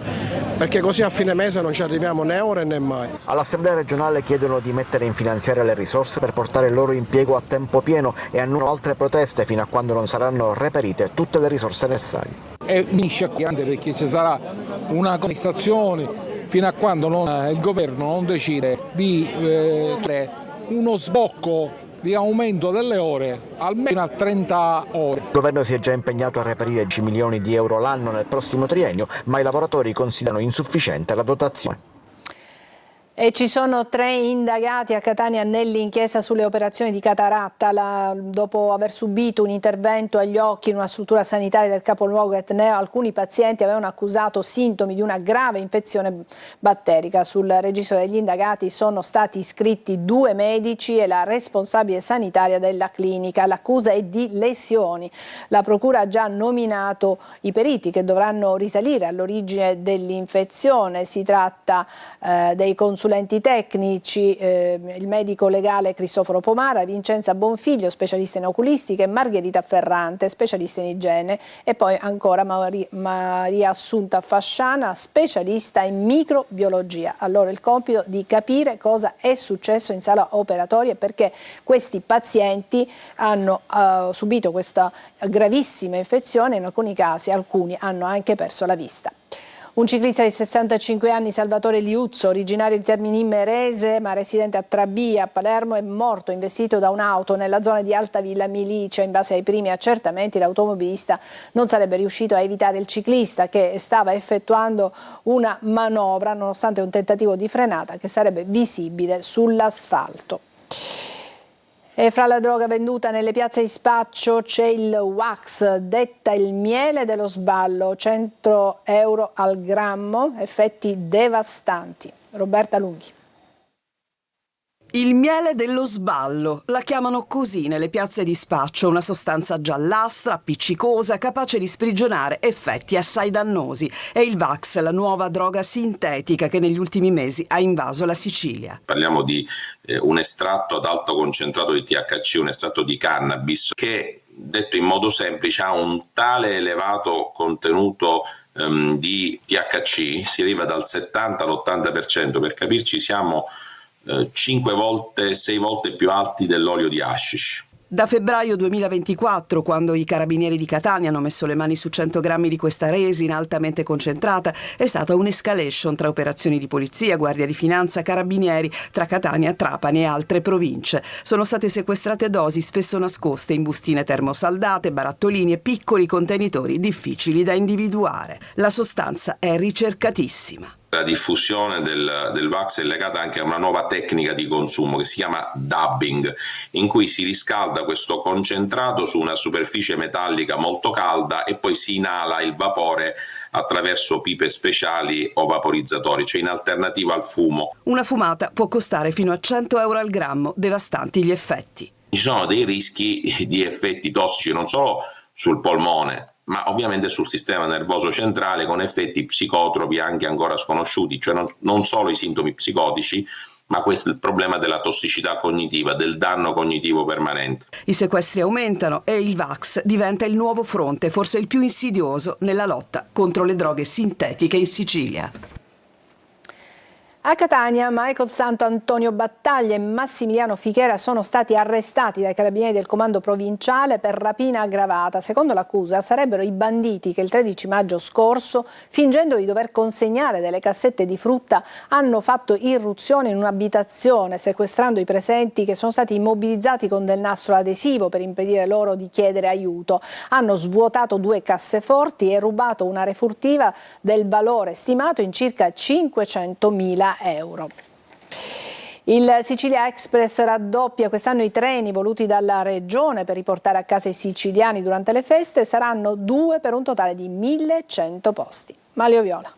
perché così a fine mese non ci arriviamo né ora né mai. All'Assemblea regionale chiedono di mettere in finanziaria le risorse per portare il loro impiego a tempo pieno e annunciano altre proteste fino a quando non saranno reperite tutte le risorse necessarie. È sciocchante perché ci sarà una contestazione fino a quando il governo non decide di uno sbocco di aumento delle ore almeno a 30 ore. Il governo si è già impegnato a reperire 10 milioni di euro l'anno nel prossimo triennio, ma i lavoratori considerano insufficiente la dotazione. E ci sono 3 indagati a Catania nell'inchiesta sulle operazioni di cataratta. Dopo aver subito un intervento agli occhi in una struttura sanitaria del capoluogo etneo, alcuni pazienti avevano accusato sintomi di una grave infezione batterica. Sul registro degli indagati sono stati iscritti 2 medici e la responsabile sanitaria della clinica. L'accusa è di lesioni. La procura ha già nominato i periti che dovranno risalire all'origine dell'infezione. Si tratta dei consulenti tecnici, il medico legale Cristoforo Pomara, Vincenza Bonfiglio, specialista in oculistica, e Margherita Ferrante, specialista in igiene, e poi ancora Maria Assunta Fasciana, specialista in microbiologia. Allora il compito di capire cosa è successo in sala operatoria, perché questi pazienti hanno subito questa gravissima infezione, in alcuni casi alcuni hanno anche perso la vista. Un ciclista di 65 anni, Salvatore Liuzzo, originario di Termini Imerese ma residente a Trabia, a Palermo, è morto investito da un'auto nella zona di Altavilla Milice. In base ai primi accertamenti l'automobilista non sarebbe riuscito a evitare il ciclista, che stava effettuando una manovra nonostante un tentativo di frenata che sarebbe visibile sull'asfalto. E fra la droga venduta nelle piazze di spaccio c'è il wax, detta il miele dello sballo, 100 euro al grammo, effetti devastanti. Roberta Lunghi. Il miele dello sballo, la chiamano così nelle piazze di spaccio, una sostanza giallastra, appiccicosa, capace di sprigionare effetti assai dannosi. È il wax, la nuova droga sintetica che negli ultimi mesi ha invaso la Sicilia. Parliamo di un estratto ad alto concentrato di THC, un estratto di cannabis che, detto in modo semplice, ha un tale elevato contenuto di THC, si arriva dal 70 all'80%, per capirci siamo 5 volte, 6 volte più alti dell'olio di hashish. Da febbraio 2024, quando i carabinieri di Catania hanno messo le mani su 100 grammi di questa resina altamente concentrata, è stata un'escalation tra operazioni di polizia, guardia di finanza, carabinieri, tra Catania, Trapani e altre province. Sono state sequestrate dosi spesso nascoste in bustine termosaldate, barattolini e piccoli contenitori difficili da individuare. La sostanza è ricercatissima. La diffusione del wax è legata anche a una nuova tecnica di consumo che si chiama dubbing, in cui si riscalda questo concentrato su una superficie metallica molto calda e poi si inala il vapore attraverso pipe speciali o vaporizzatori, cioè in alternativa al fumo. Una fumata può costare fino a 100 euro al grammo, devastanti gli effetti. Ci sono dei rischi di effetti tossici non solo sul polmone, ma ovviamente sul sistema nervoso centrale, con effetti psicotropi anche ancora sconosciuti, cioè non solo i sintomi psicotici, ma questo è il problema della tossicità cognitiva, del danno cognitivo permanente. I sequestri aumentano e il wax diventa il nuovo fronte, forse il più insidioso, nella lotta contro le droghe sintetiche in Sicilia. A Catania, Michael Santo, Antonio Battaglia e Massimiliano Fichera sono stati arrestati dai carabinieri del comando provinciale per rapina aggravata. Secondo l'accusa sarebbero i banditi che il 13 maggio scorso, fingendo di dover consegnare delle cassette di frutta, hanno fatto irruzione in un'abitazione, sequestrando i presenti, che sono stati immobilizzati con del nastro adesivo per impedire loro di chiedere aiuto. Hanno svuotato 2 casseforti e rubato una refurtiva del valore stimato in circa 500.000 euro. Il Sicilia Express raddoppia quest'anno i treni voluti dalla regione per riportare a casa i siciliani durante le feste. Saranno 2 per un totale di 1.100 posti. Malio Viola.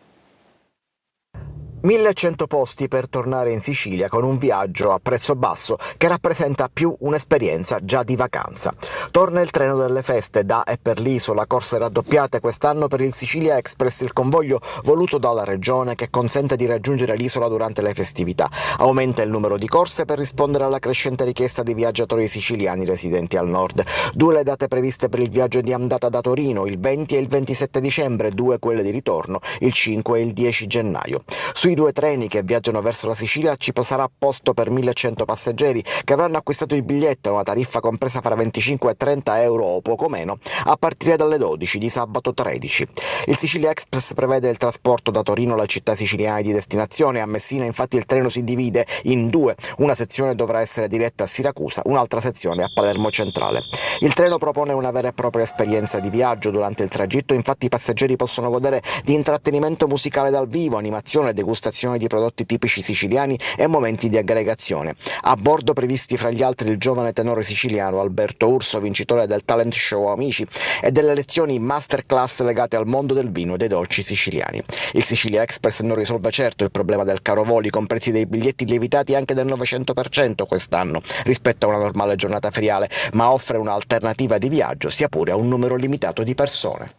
1.100 posti per tornare in Sicilia con un viaggio a prezzo basso che rappresenta più un'esperienza già di vacanza. Torna il treno delle feste da e per l'isola, corse raddoppiate quest'anno per il Sicilia Express, il convoglio voluto dalla regione che consente di raggiungere l'isola durante le festività. Aumenta il numero di corse per rispondere alla crescente richiesta di viaggiatori siciliani residenti al nord. 2 le date previste per il viaggio di andata da Torino, il 20 e il 27 dicembre, 2 quelle di ritorno, il 5 e il 10 gennaio. Sui 2 treni che viaggiano verso la Sicilia ci sarà posto per 1.100 passeggeri che avranno acquistato il biglietto a una tariffa compresa fra 25 e 30 euro o poco meno a partire dalle 12 di sabato 13. Il Sicilia Express prevede il trasporto da Torino alle città siciliane di destinazione. A Messina infatti il treno si divide in 2, una sezione dovrà essere diretta a Siracusa, un'altra sezione a Palermo Centrale. Il treno propone una vera e propria esperienza di viaggio. Durante il tragitto infatti i passeggeri possono godere di intrattenimento musicale dal vivo, animazione, degustazione di prodotti tipici siciliani e momenti di aggregazione. A bordo previsti fra gli altri il giovane tenore siciliano Alberto Urso, vincitore del talent show Amici, e delle lezioni masterclass legate al mondo del vino e dei dolci siciliani. Il Sicilia Express non risolve certo il problema del caro voli, con prezzi dei biglietti lievitati anche del 900% quest'anno rispetto a una normale giornata feriale, ma offre un'alternativa di viaggio sia pure a un numero limitato di persone.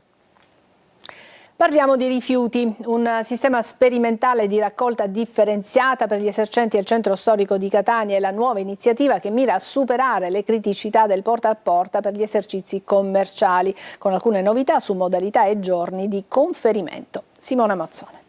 Parliamo di rifiuti, un sistema sperimentale di raccolta differenziata per gli esercenti al centro storico di Catania è la nuova iniziativa che mira a superare le criticità del porta a porta per gli esercizi commerciali, con alcune novità su modalità e giorni di conferimento. Simona Mazzone.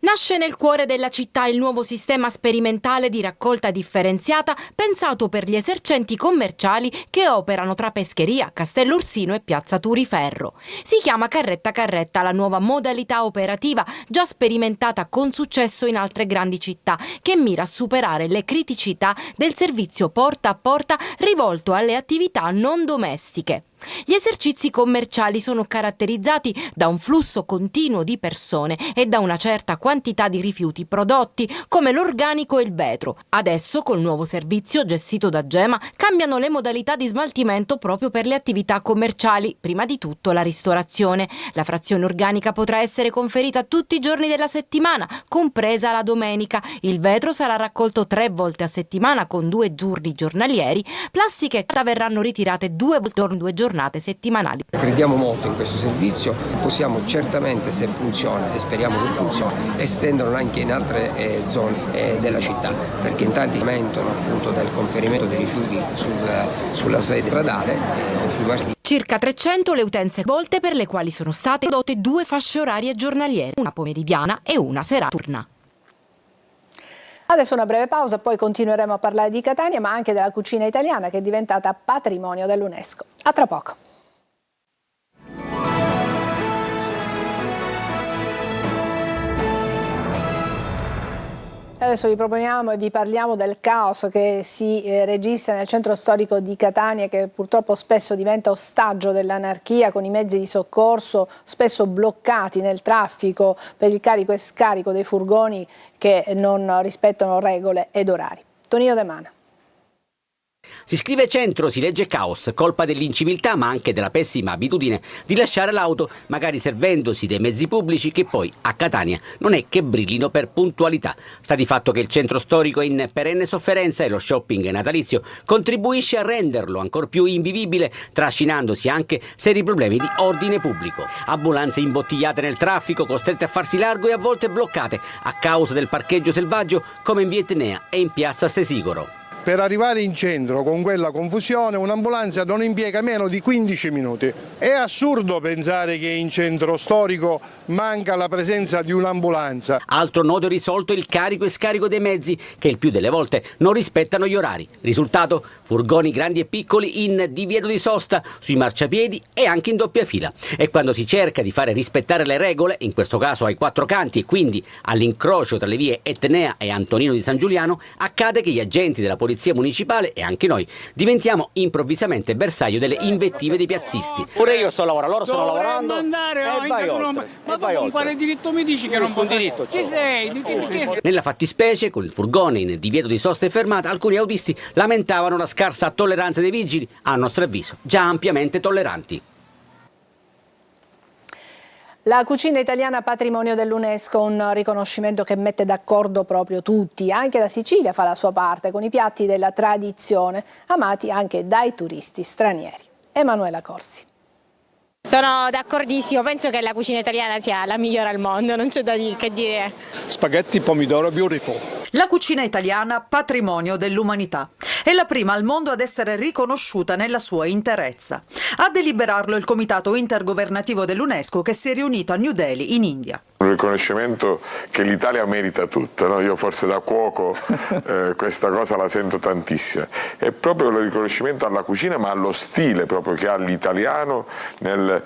Nasce nel cuore della città il nuovo sistema sperimentale di raccolta differenziata pensato per gli esercenti commerciali che operano tra Pescheria, Castello Orsino e Piazza Turiferro. Si chiama Carretta Carretta, la nuova modalità operativa già sperimentata con successo in altre grandi città, che mira a superare le criticità del servizio porta a porta rivolto alle attività non domestiche. Gli esercizi commerciali sono caratterizzati da un flusso continuo di persone e da una certa quantità di rifiuti prodotti, come l'organico e il vetro. Adesso, col nuovo servizio gestito da Gema, cambiano le modalità di smaltimento proprio per le attività commerciali, prima di tutto la ristorazione. La frazione organica potrà essere conferita tutti i giorni della settimana, compresa la domenica. Il vetro sarà raccolto 3 volte a settimana con 2 turni giornalieri. Plastica e carta verranno ritirate 2 volte in 2 giornate settimanali. Crediamo molto in questo servizio, possiamo certamente, se funziona, e speriamo che funzioni, estenderlo anche in altre zone della città, perché in tanti lamentano appunto del conferimento dei rifiuti sulla sede stradale o sui marchi. Circa 300 le utenze volte, per le quali sono state prodotte 2 fasce orarie giornaliere, una pomeridiana e una serale. Adesso una breve pausa, poi continueremo a parlare di Catania, ma anche della cucina italiana che è diventata patrimonio dell'UNESCO. A tra poco. Adesso vi proponiamo e vi parliamo del caos che si registra nel centro storico di Catania, che purtroppo spesso diventa ostaggio dell'anarchia, con i mezzi di soccorso spesso bloccati nel traffico per il carico e scarico dei furgoni che non rispettano regole ed orari. Tonino De Mana. Si scrive centro, si legge caos, colpa dell'inciviltà ma anche della pessima abitudine di lasciare l'auto, magari servendosi dei mezzi pubblici che poi a Catania non è che brillino per puntualità. Sta di fatto che il centro storico è in perenne sofferenza e lo shopping natalizio contribuisce a renderlo ancor più invivibile, trascinandosi anche seri problemi di ordine pubblico. Ambulanze imbottigliate nel traffico, costrette a farsi largo e a volte bloccate a causa del parcheggio selvaggio, come in via Etnea e in piazza Sesicoro. Per arrivare in centro con quella confusione un'ambulanza non impiega meno di 15 minuti. È assurdo pensare che in centro storico manca la presenza di un'ambulanza. Altro nodo risolto è il carico e scarico dei mezzi, che il più delle volte non rispettano gli orari. Risultato? Furgoni grandi e piccoli in divieto di sosta, sui marciapiedi e anche in doppia fila. E quando si cerca di fare rispettare le regole, in questo caso ai 4 canti e quindi all'incrocio tra le vie Etnea e Antonino di San Giuliano, accade che gli agenti della Polizia Municipale e anche noi diventiamo improvvisamente bersaglio delle invettive dei piazzisti. Pure io sto lavorando, loro stanno lavorando e vai oltre. Ma tu con quale diritto mi dici che non posso? Diritto, chi sei? Nella fattispecie, con il furgone in divieto di sosta e fermata, alcuni autisti lamentavano la scarsa tolleranza dei vigili, a nostro avviso già ampiamente tolleranti. La cucina italiana patrimonio dell'UNESCO, un riconoscimento che mette d'accordo proprio tutti. Anche la Sicilia fa la sua parte con i piatti della tradizione, amati anche dai turisti stranieri. Emanuela Corsi. Sono d'accordissimo, penso che la cucina italiana sia la migliore al mondo, non c'è da che dire. Spaghetti, pomodoro, beautiful. La cucina italiana patrimonio dell'umanità. È la prima al mondo ad essere riconosciuta nella sua interezza. A deliberarlo il Comitato Intergovernativo dell'UNESCO che si è riunito a New Delhi in India. Un riconoscimento che l'Italia merita tutta, no? Io forse da cuoco questa cosa la sento tantissimo. È proprio il riconoscimento alla cucina, ma allo stile proprio che ha l'italiano nel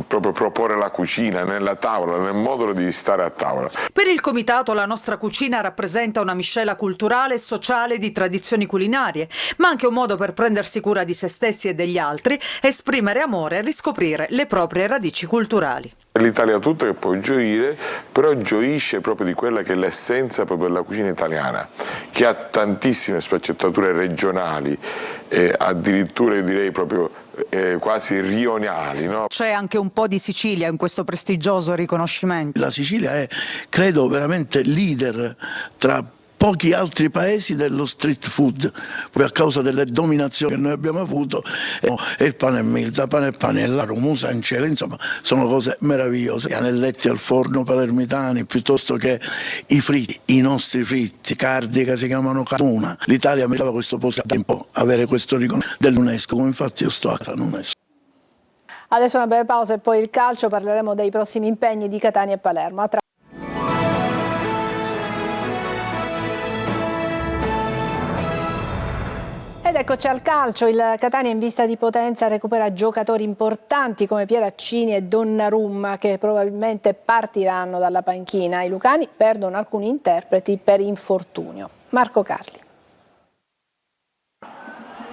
proprio proporre la cucina nella tavola, nel modo di stare a tavola. Per il Comitato la nostra cucina rappresenta una miscela culturale e sociale di tradizioni culinarie, ma anche un modo per prendersi cura di se stessi e degli altri, esprimere amore e riscoprire le proprie radici culturali. L'Italia tutta che può gioire, però gioisce proprio di quella che è l'essenza proprio della cucina italiana, che ha tantissime sfaccettature regionali, addirittura io direi proprio quasi rionali. No? C'è anche un po' di Sicilia in questo prestigioso riconoscimento. La Sicilia è, credo, veramente leader tra pochi altri paesi dello street food, poi a causa delle dominazioni che noi abbiamo avuto, e il pane e milza, pane e panella, rumusa, ancelle, insomma sono cose meravigliose, gli anelletti al forno palermitani piuttosto che i fritti, i nostri fritti, cardi che si chiamano caruna. L'Italia meritava questo posto da tempo, avere questo riconoscimento dell'UNESCO, come infatti io sto all'UNESCO. Adesso una breve pausa e poi il calcio, parleremo dei prossimi impegni di Catania e Palermo. Ed eccoci al calcio, il Catania in vista di Potenza recupera giocatori importanti come Pieraccini e Donnarumma che probabilmente partiranno dalla panchina. I lucani perdono alcuni interpreti per infortunio. Marco Carli.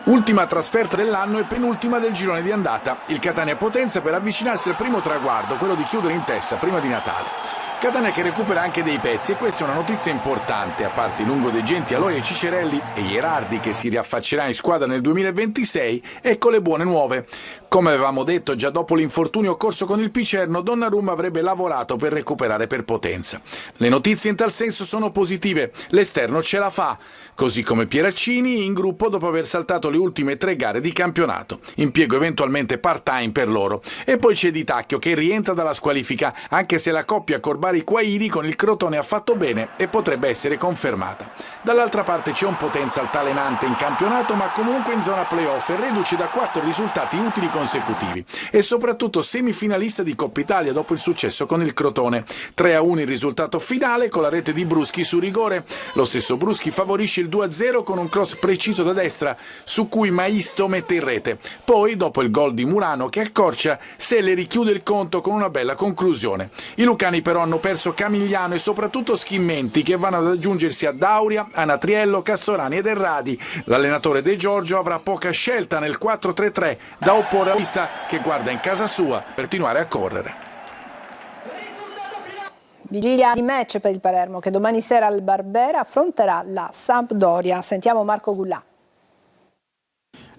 Ultima trasferta dell'anno e penultima del girone di andata. Il Catania Potenza per avvicinarsi al primo traguardo, quello di chiudere in testa prima di Natale. Catania che recupera anche dei pezzi e questa è una notizia importante, a parte il lungo dei Genti, Aloia e Cicerelli e Ierardi che si riaffaccerà in squadra nel 2026, ecco le buone nuove. Come avevamo detto già dopo l'infortunio occorso con il Picerno, Donnarumma avrebbe lavorato per recuperare per Potenza. Le notizie in tal senso sono positive, l'esterno ce la fa, così come Pieraccini in gruppo dopo aver saltato le ultime 3 gare di campionato, impiego eventualmente part-time per loro. E poi c'è Di Tacchio che rientra dalla squalifica, anche se la coppia Corbari-Quairi con il Crotone ha fatto bene e potrebbe essere confermata. Dall'altra parte c'è un Potenza altalenante in campionato ma comunque in zona playoff e reduce da 4 risultati utili consecutivi e soprattutto semifinalista di Coppa Italia dopo il successo con il Crotone. 3-1 il risultato finale con la rete di Bruschi su rigore. Lo stesso Bruschi favorisce il 2-0 con un cross preciso da destra su cui Maisto mette in rete. Poi dopo il gol di Murano che accorcia, Selle richiude il conto con una bella conclusione. I lucani però hanno perso Camigliano e soprattutto Schimmenti che vanno ad aggiungersi a Dauria, Anatriello, Castorani ed Erradi. L'allenatore De Giorgio avrà poca scelta nel 4-3-3 da opporre alla vista che guarda in casa sua per continuare a correre. Vigilia di match per il Palermo che domani sera al Barbera affronterà la Sampdoria. Sentiamo Marco Gullà.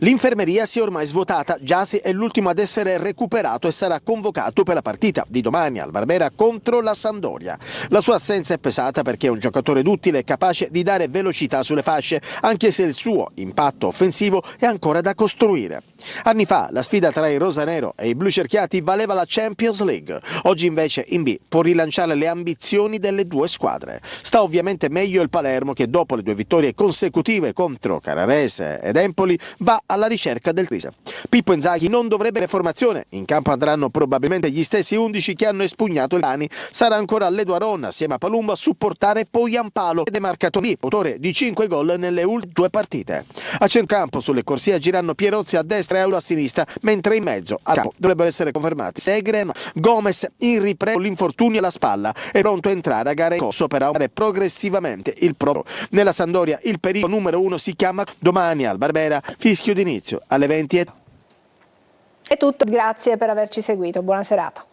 L'infermeria si è ormai svuotata, Gyasi è l'ultimo ad essere recuperato e sarà convocato per la partita di domani al Barbera contro la Sampdoria. La sua assenza è pesata perché è un giocatore duttile capace di dare velocità sulle fasce, anche se il suo impatto offensivo è ancora da costruire. Anni fa la sfida tra i rosanero e i blu cerchiati valeva la Champions League, oggi invece in B può rilanciare le ambizioni delle due squadre. Sta ovviamente meglio il Palermo che dopo le 2 vittorie consecutive contro Carrarese ed Empoli va alla ricerca del trise. Pippo Inzaghi non dovrebbe avere formazione, in campo andranno probabilmente gli stessi 11 che hanno espugnato il Lani, sarà ancora Ledo Aron assieme a Palumbo a supportare Poyampalo ed è marcato B, autore di 5 gol nelle ultime 2 partite. A centrocampo sulle corsie giranno Pierozzi a destra e Aulo a sinistra, mentre in mezzo al campo dovrebbero essere confermati Segren, Gomez in ripresa l'infortunio alla spalla è pronto a entrare a gara in corso per aumentare progressivamente il pro. Nella Sampdoria il pericolo numero 1 si chiama domani al Barbera, fischio d'inizio alle 20. È tutto, grazie per averci seguito, buona serata.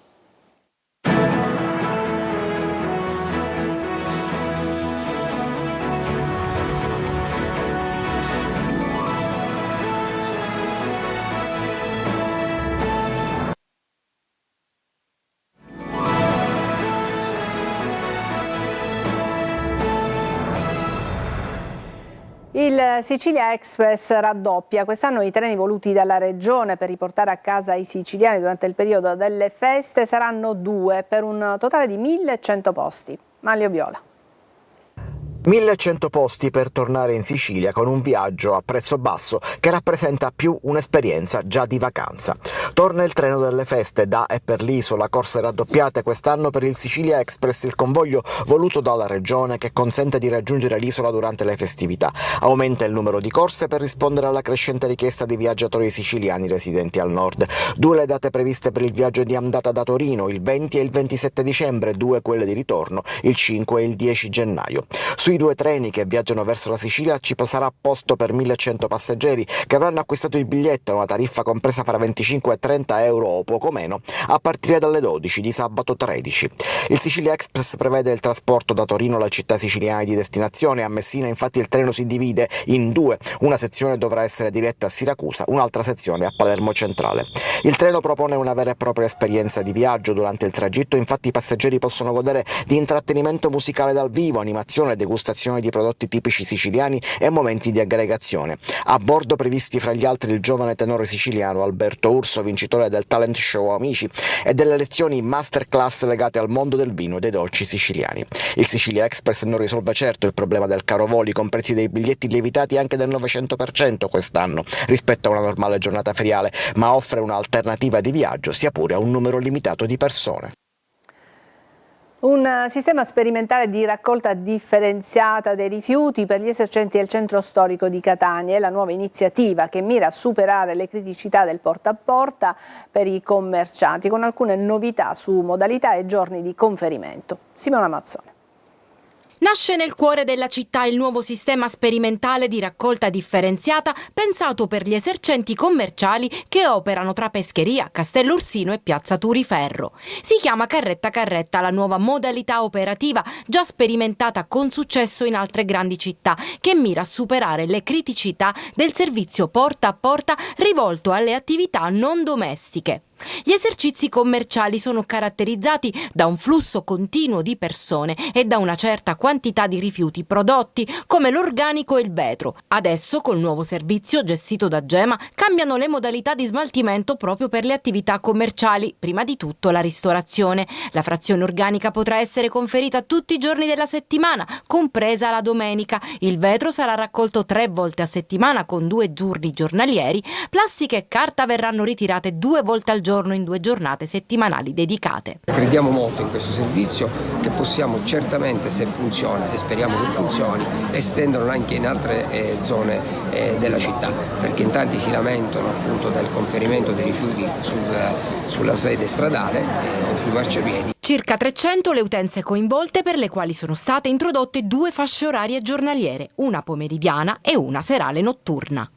Il Sicilia Express raddoppia. Quest'anno i treni voluti dalla Regione per riportare a casa i siciliani durante il periodo delle feste saranno 2 per un totale di 1.100 posti. Manlio Viola. 1.100 posti per tornare in Sicilia con un viaggio a prezzo basso che rappresenta più un'esperienza già di vacanza. Torna il treno delle feste da e per l'isola, corse raddoppiate quest'anno per il Sicilia Express, il convoglio voluto dalla Regione che consente di raggiungere l'isola durante le festività. Aumenta il numero di corse per rispondere alla crescente richiesta di viaggiatori siciliani residenti al nord. 2 le date previste per il viaggio di andata da Torino, il 20 e il 27 dicembre, 2 quelle di ritorno, il 5 e il 10 gennaio. Sui 2 treni che viaggiano verso la Sicilia ci sarà posto per 1.100 passeggeri che avranno acquistato il biglietto a una tariffa compresa fra 25 e 30 euro o poco meno a partire dalle 12 di sabato 13. Il Sicilia Express prevede il trasporto da Torino alle città siciliane di destinazione. A Messina infatti il treno si divide in 2, una sezione dovrà essere diretta a Siracusa, un'altra sezione a Palermo Centrale. Il treno propone una vera e propria esperienza di viaggio. Durante il tragitto infatti i passeggeri possono godere di intrattenimento musicale dal vivo, animazione, degustazione di prodotti tipici siciliani e momenti di aggregazione. A bordo previsti fra gli altri il giovane tenore siciliano Alberto Urso, vincitore del talent show Amici, e delle lezioni masterclass legate al mondo del vino e dei dolci siciliani. Il Sicilia Express non risolve certo il problema del caro voli, con prezzi dei biglietti lievitati anche del 900% quest'anno rispetto a una normale giornata feriale, ma offre un'alternativa di viaggio sia pure a un numero limitato di persone. Un sistema sperimentale di raccolta differenziata dei rifiuti per gli esercenti del centro storico di Catania è la nuova iniziativa che mira a superare le criticità del porta a porta per i commercianti, con alcune novità su modalità e giorni di conferimento. Simona Mazzone. Nasce nel cuore della città il nuovo sistema sperimentale di raccolta differenziata pensato per gli esercenti commerciali che operano tra Pescheria, Castellorsino e Piazza Turiferro. Si chiama Carretta Carretta, la nuova modalità operativa già sperimentata con successo in altre grandi città, che mira a superare le criticità del servizio porta a porta rivolto alle attività non domestiche. Gli esercizi commerciali sono caratterizzati da un flusso continuo di persone e da una certa quantità di rifiuti prodotti, come l'organico e il vetro. Adesso, col nuovo servizio gestito da Gema, cambiano le modalità di smaltimento proprio per le attività commerciali, prima di tutto la ristorazione. La frazione organica potrà essere conferita tutti i giorni della settimana, compresa la domenica. Il vetro sarà raccolto 3 volte a settimana con 2 turni giornalieri. Plastica e carta verranno ritirate 2 volte al giorno in 2 giornate settimanali dedicate. Crediamo molto in questo servizio, che possiamo certamente, se funziona, e speriamo che funzioni, estenderlo anche in altre zone della città, perché in tanti si lamentano appunto del conferimento dei rifiuti sulla sede stradale o sui marciapiedi. Circa 300 le utenze coinvolte, per le quali sono state introdotte 2 fasce orarie giornaliere, una pomeridiana e una serale notturna.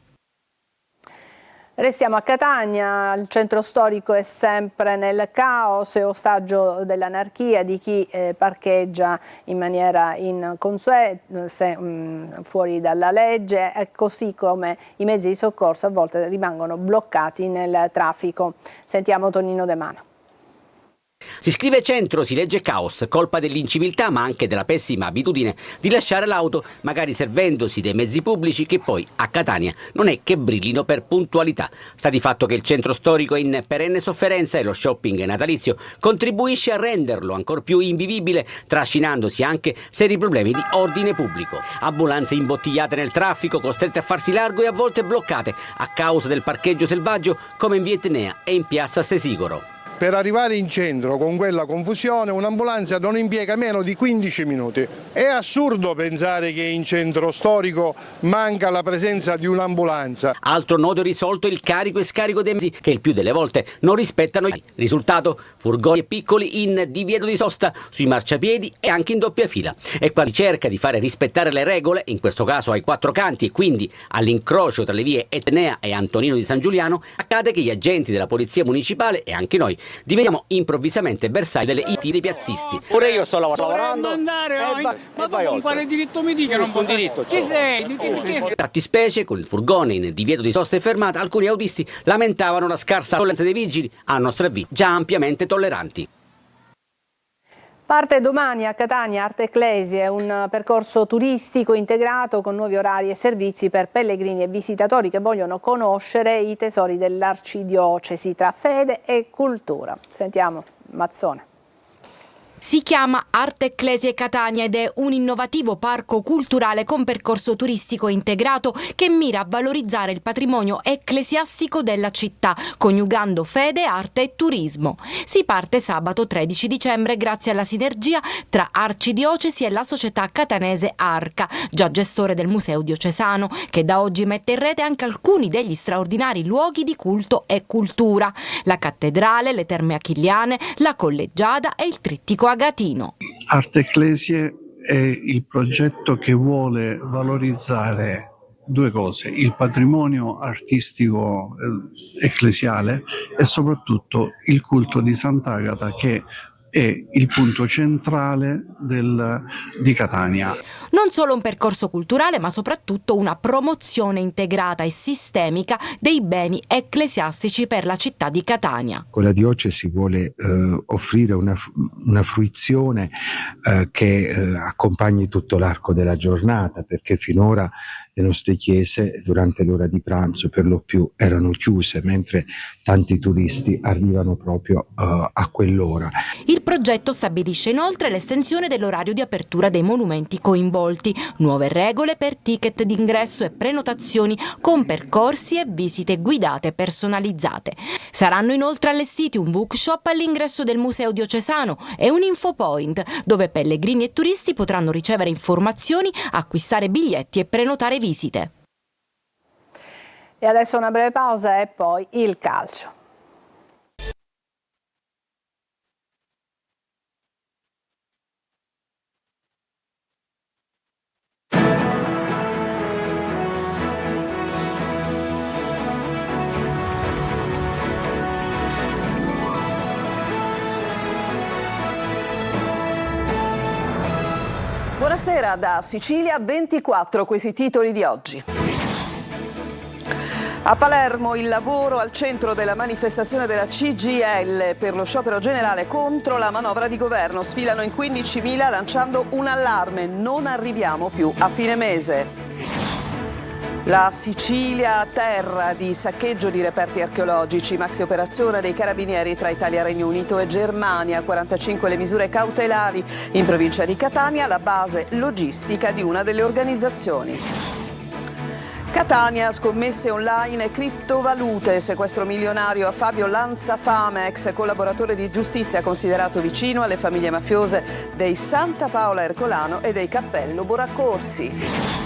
Restiamo a Catania, il centro storico è sempre nel caos e ostaggio dell'anarchia di chi parcheggia in maniera inconsueta, fuori dalla legge, così come i mezzi di soccorso a volte rimangono bloccati nel traffico. Sentiamo Tonino De Mano. Si scrive centro, si legge caos, colpa dell'inciviltà ma anche della pessima abitudine di lasciare l'auto, magari servendosi dei mezzi pubblici che poi a Catania non è che brillino per puntualità. Sta di fatto che il centro storico è in perenne sofferenza e lo shopping natalizio contribuisce a renderlo ancor più invivibile, trascinandosi anche seri problemi di ordine pubblico. Ambulanze imbottigliate nel traffico, costrette a farsi largo e a volte bloccate a causa del parcheggio selvaggio, come in via Etnea e in piazza Sesigoro. Per arrivare in centro con quella confusione un'ambulanza non impiega meno di 15 minuti. È assurdo pensare che in centro storico manca la presenza di un'ambulanza. Altro nodo risolto è il carico e scarico dei mezzi che il più delle volte non rispettano i risultato, furgoni e piccoli in divieto di sosta sui marciapiedi e anche in doppia fila. E quando si cerca di fare rispettare le regole, in questo caso ai 4 canti e quindi all'incrocio tra le vie Etnea e Antonino di San Giuliano, accade che gli agenti della polizia municipale e anche noi diventiamo improvvisamente bersaglio delle iti dei piazzisti. Pure io sto lavorando. Ma con quale diritto mi dica? Non diritto. Chi sei? Tratti specie, con il furgone in divieto di sosta e fermata, alcuni autisti lamentavano la scarsa tolleranza dei vigili, a nostro avviso già ampiamente tolleranti. Parte domani a Catania Arte Ecclesie, un percorso turistico integrato con nuovi orari e servizi per pellegrini e visitatori che vogliono conoscere i tesori dell'arcidiocesi tra fede e cultura. Sentiamo Mazzone. Si chiama Arte Ecclesie Catania ed è un innovativo parco culturale con percorso turistico integrato che mira a valorizzare il patrimonio ecclesiastico della città, coniugando fede, arte e turismo. Si parte sabato 13 dicembre grazie alla sinergia tra Arcidiocesi e la società catanese Arca, già gestore del Museo Diocesano, che da oggi mette in rete anche alcuni degli straordinari luoghi di culto e cultura: la cattedrale, le terme achilliane, la collegiata e il trittico Agatino. Arte Ecclesie è il progetto che vuole valorizzare due cose: il patrimonio artistico ecclesiale e soprattutto il culto di Sant'Agata, che è il punto centrale di Catania. Non solo un percorso culturale, ma soprattutto una promozione integrata e sistemica dei beni ecclesiastici per la città di Catania. Con la diocesi vuole offrire una fruizione che accompagni tutto l'arco della giornata, perché finora le nostre chiese durante l'ora di pranzo per lo più erano chiuse, mentre tanti turisti arrivano proprio a quell'ora. Il progetto stabilisce inoltre l'estensione dell'orario di apertura dei monumenti coinvolti, nuove regole per ticket d'ingresso e prenotazioni con percorsi e visite guidate personalizzate. Saranno inoltre allestiti un bookshop all'ingresso del Museo Diocesano e un infopoint dove pellegrini e turisti potranno ricevere informazioni, acquistare biglietti e prenotare visite. E adesso una breve pausa e poi il calcio. Buonasera da Sicilia, 24 questi titoli di oggi. A Palermo il lavoro al centro della manifestazione della CGIL per lo sciopero generale contro la manovra di governo. Sfilano in 15.000 lanciando un allarme: non arriviamo più a fine mese. La Sicilia terra di saccheggio di reperti archeologici, maxi operazione dei carabinieri tra Italia, Regno Unito e Germania, 45 le misure cautelari in provincia di Catania, la base logistica di una delle organizzazioni. Catania, scommesse online e criptovalute, sequestro milionario a Fabio Lanzafame, ex collaboratore di giustizia considerato vicino alle famiglie mafiose dei Santa Paola Ercolano e dei Cappello Boraccorsi.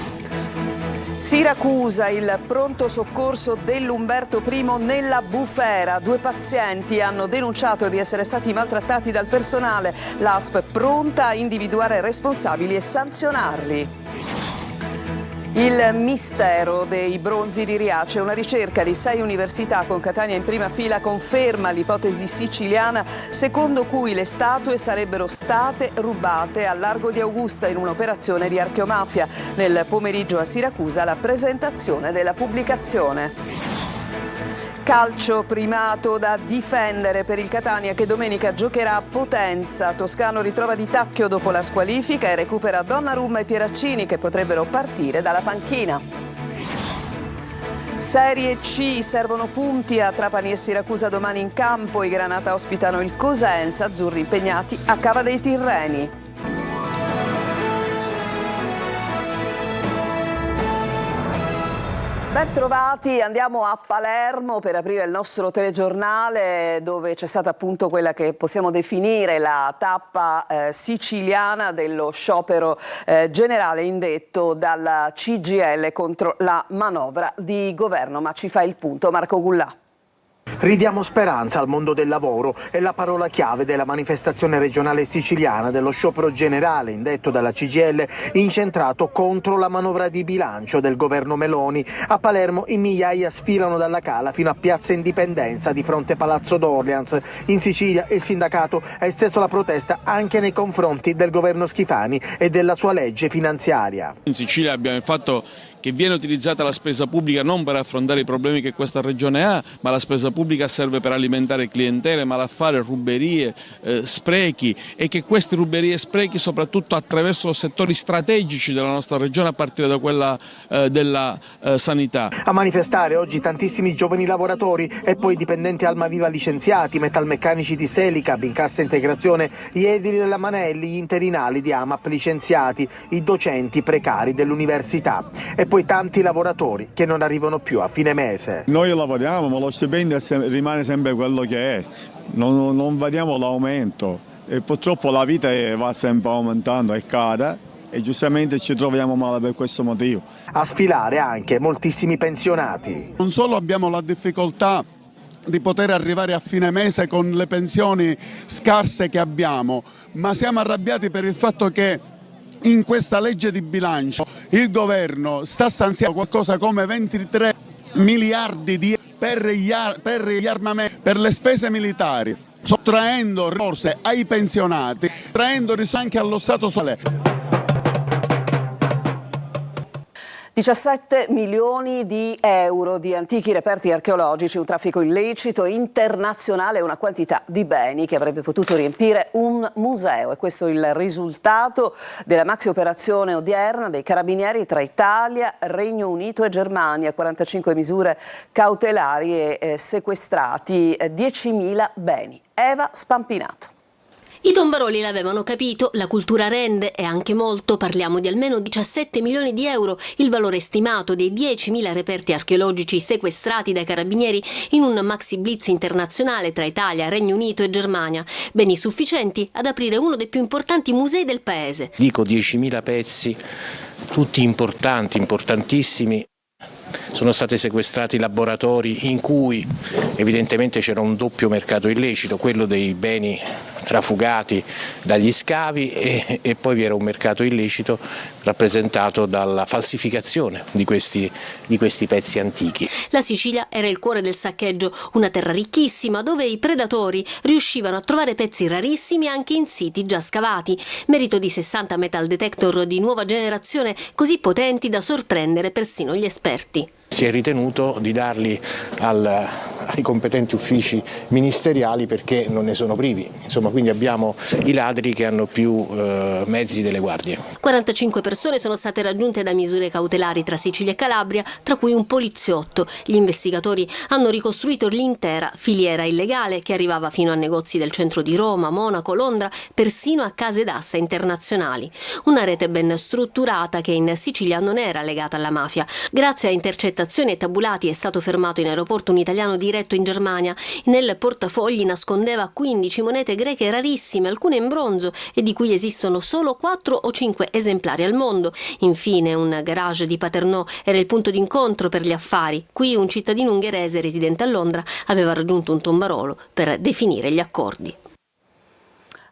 Siracusa, il pronto soccorso dell'Umberto I nella bufera. 2 pazienti hanno denunciato di essere stati maltrattati dal personale. L'ASP pronta a individuare responsabili e sanzionarli. Il mistero dei bronzi di Riace, una ricerca di 6 università con Catania in prima fila conferma l'ipotesi siciliana secondo cui le statue sarebbero state rubate al largo di Augusta in un'operazione di archeomafia. Nel pomeriggio a Siracusa la presentazione della pubblicazione. Calcio, primato da difendere per il Catania che domenica giocherà a Potenza. Toscano ritrova Di Tacchio dopo la squalifica e recupera Donnarumma e Pieraccini che potrebbero partire dalla panchina. Serie C, servono punti a Trapani e Siracusa domani in campo. I Granata ospitano il Cosenza, azzurri impegnati a Cava dei Tirreni. Ben trovati, andiamo a Palermo per aprire il nostro telegiornale dove c'è stata appunto quella che possiamo definire la tappa siciliana dello sciopero generale indetto dalla CGIL contro la manovra di governo. Ma ci fa il punto Marco Gullà. Ridiamo speranza al mondo del lavoro è la parola chiave della manifestazione regionale siciliana dello sciopero generale indetto dalla CGIL incentrato contro la manovra di bilancio del governo Meloni. A Palermo in migliaia sfilano dalla Cala fino a Piazza Indipendenza di fronte Palazzo d'Orleans. In Sicilia il sindacato ha esteso la protesta anche nei confronti del governo Schifani e della sua legge finanziaria. In Sicilia abbiamo il fatto che viene utilizzata la spesa pubblica non per affrontare i problemi che questa regione ha, ma la spesa pubblica serve per alimentare clientele, malaffare, ruberie, sprechi, e che queste ruberie e sprechi soprattutto attraverso settori strategici della nostra regione, a partire da quella della sanità. A manifestare oggi tantissimi giovani lavoratori e poi dipendenti Almaviva licenziati, metalmeccanici di Selicab in cassa integrazione, gli edili della Manelli, gli interinali di AMAP licenziati, i docenti precari dell'università e poi tanti lavoratori che non arrivano più a fine mese. Noi lavoriamo, ma lo stipendio rimane sempre quello che è, non vediamo l'aumento e purtroppo la vita va sempre aumentando, è cara e giustamente ci troviamo male per questo motivo. A sfilare anche moltissimi pensionati. Non solo abbiamo la difficoltà di poter arrivare a fine mese con le pensioni scarse che abbiamo, ma siamo arrabbiati per il fatto che in questa legge di bilancio il governo sta stanziando qualcosa come 23 miliardi di per gli armamenti, per le spese militari, sottraendo risorse ai pensionati, traendo risorse anche allo Stato sociale. 17 milioni di euro di antichi reperti archeologici, un traffico illecito internazionale e una quantità di beni che avrebbe potuto riempire un museo. E questo è il risultato della maxi operazione odierna dei carabinieri tra Italia, Regno Unito e Germania. 45 misure cautelari e sequestrati 10.000 beni. Eva Spampinato. I tombaroli l'avevano capito, la cultura rende e anche molto, parliamo di almeno 17 milioni di euro, il valore stimato dei 10.000 reperti archeologici sequestrati dai carabinieri in un maxi blitz internazionale tra Italia, Regno Unito e Germania, beni sufficienti ad aprire uno dei più importanti musei del paese. Dico 10.000 pezzi, tutti importanti, importantissimi. Sono stati sequestrati laboratori in cui evidentemente c'era un doppio mercato illecito, quello dei beni trafugati dagli scavi e poi vi era un mercato illecito rappresentato dalla falsificazione di questi pezzi antichi. La Sicilia era il cuore del saccheggio, una terra ricchissima dove i predatori riuscivano a trovare pezzi rarissimi anche in siti già scavati, merito di 60 metal detector di nuova generazione così potenti da sorprendere persino gli esperti. Si è ritenuto di darli ai competenti uffici ministeriali perché non ne sono privi, insomma, quindi abbiamo i ladri che hanno più mezzi delle guardie. 45 persone sono state raggiunte da misure cautelari tra Sicilia e Calabria, tra cui un poliziotto. Gli investigatori hanno ricostruito l'intera filiera illegale che arrivava fino a negozi del centro di Roma, Monaco, Londra, persino a case d'asta internazionali. Una rete ben strutturata che in Sicilia non era legata alla mafia. Grazie a intercettazioni e tabulati è stato fermato in aeroporto un italiano diretto in Germania. Nel portafogli nascondeva 15 monete greche rarissime, alcune in bronzo e di cui esistono solo 4 o 5 esemplari al mondo. Infine un garage di Paternò era il punto d'incontro per gli affari. Qui un cittadino ungherese residente a Londra aveva raggiunto un tombarolo per definire gli accordi.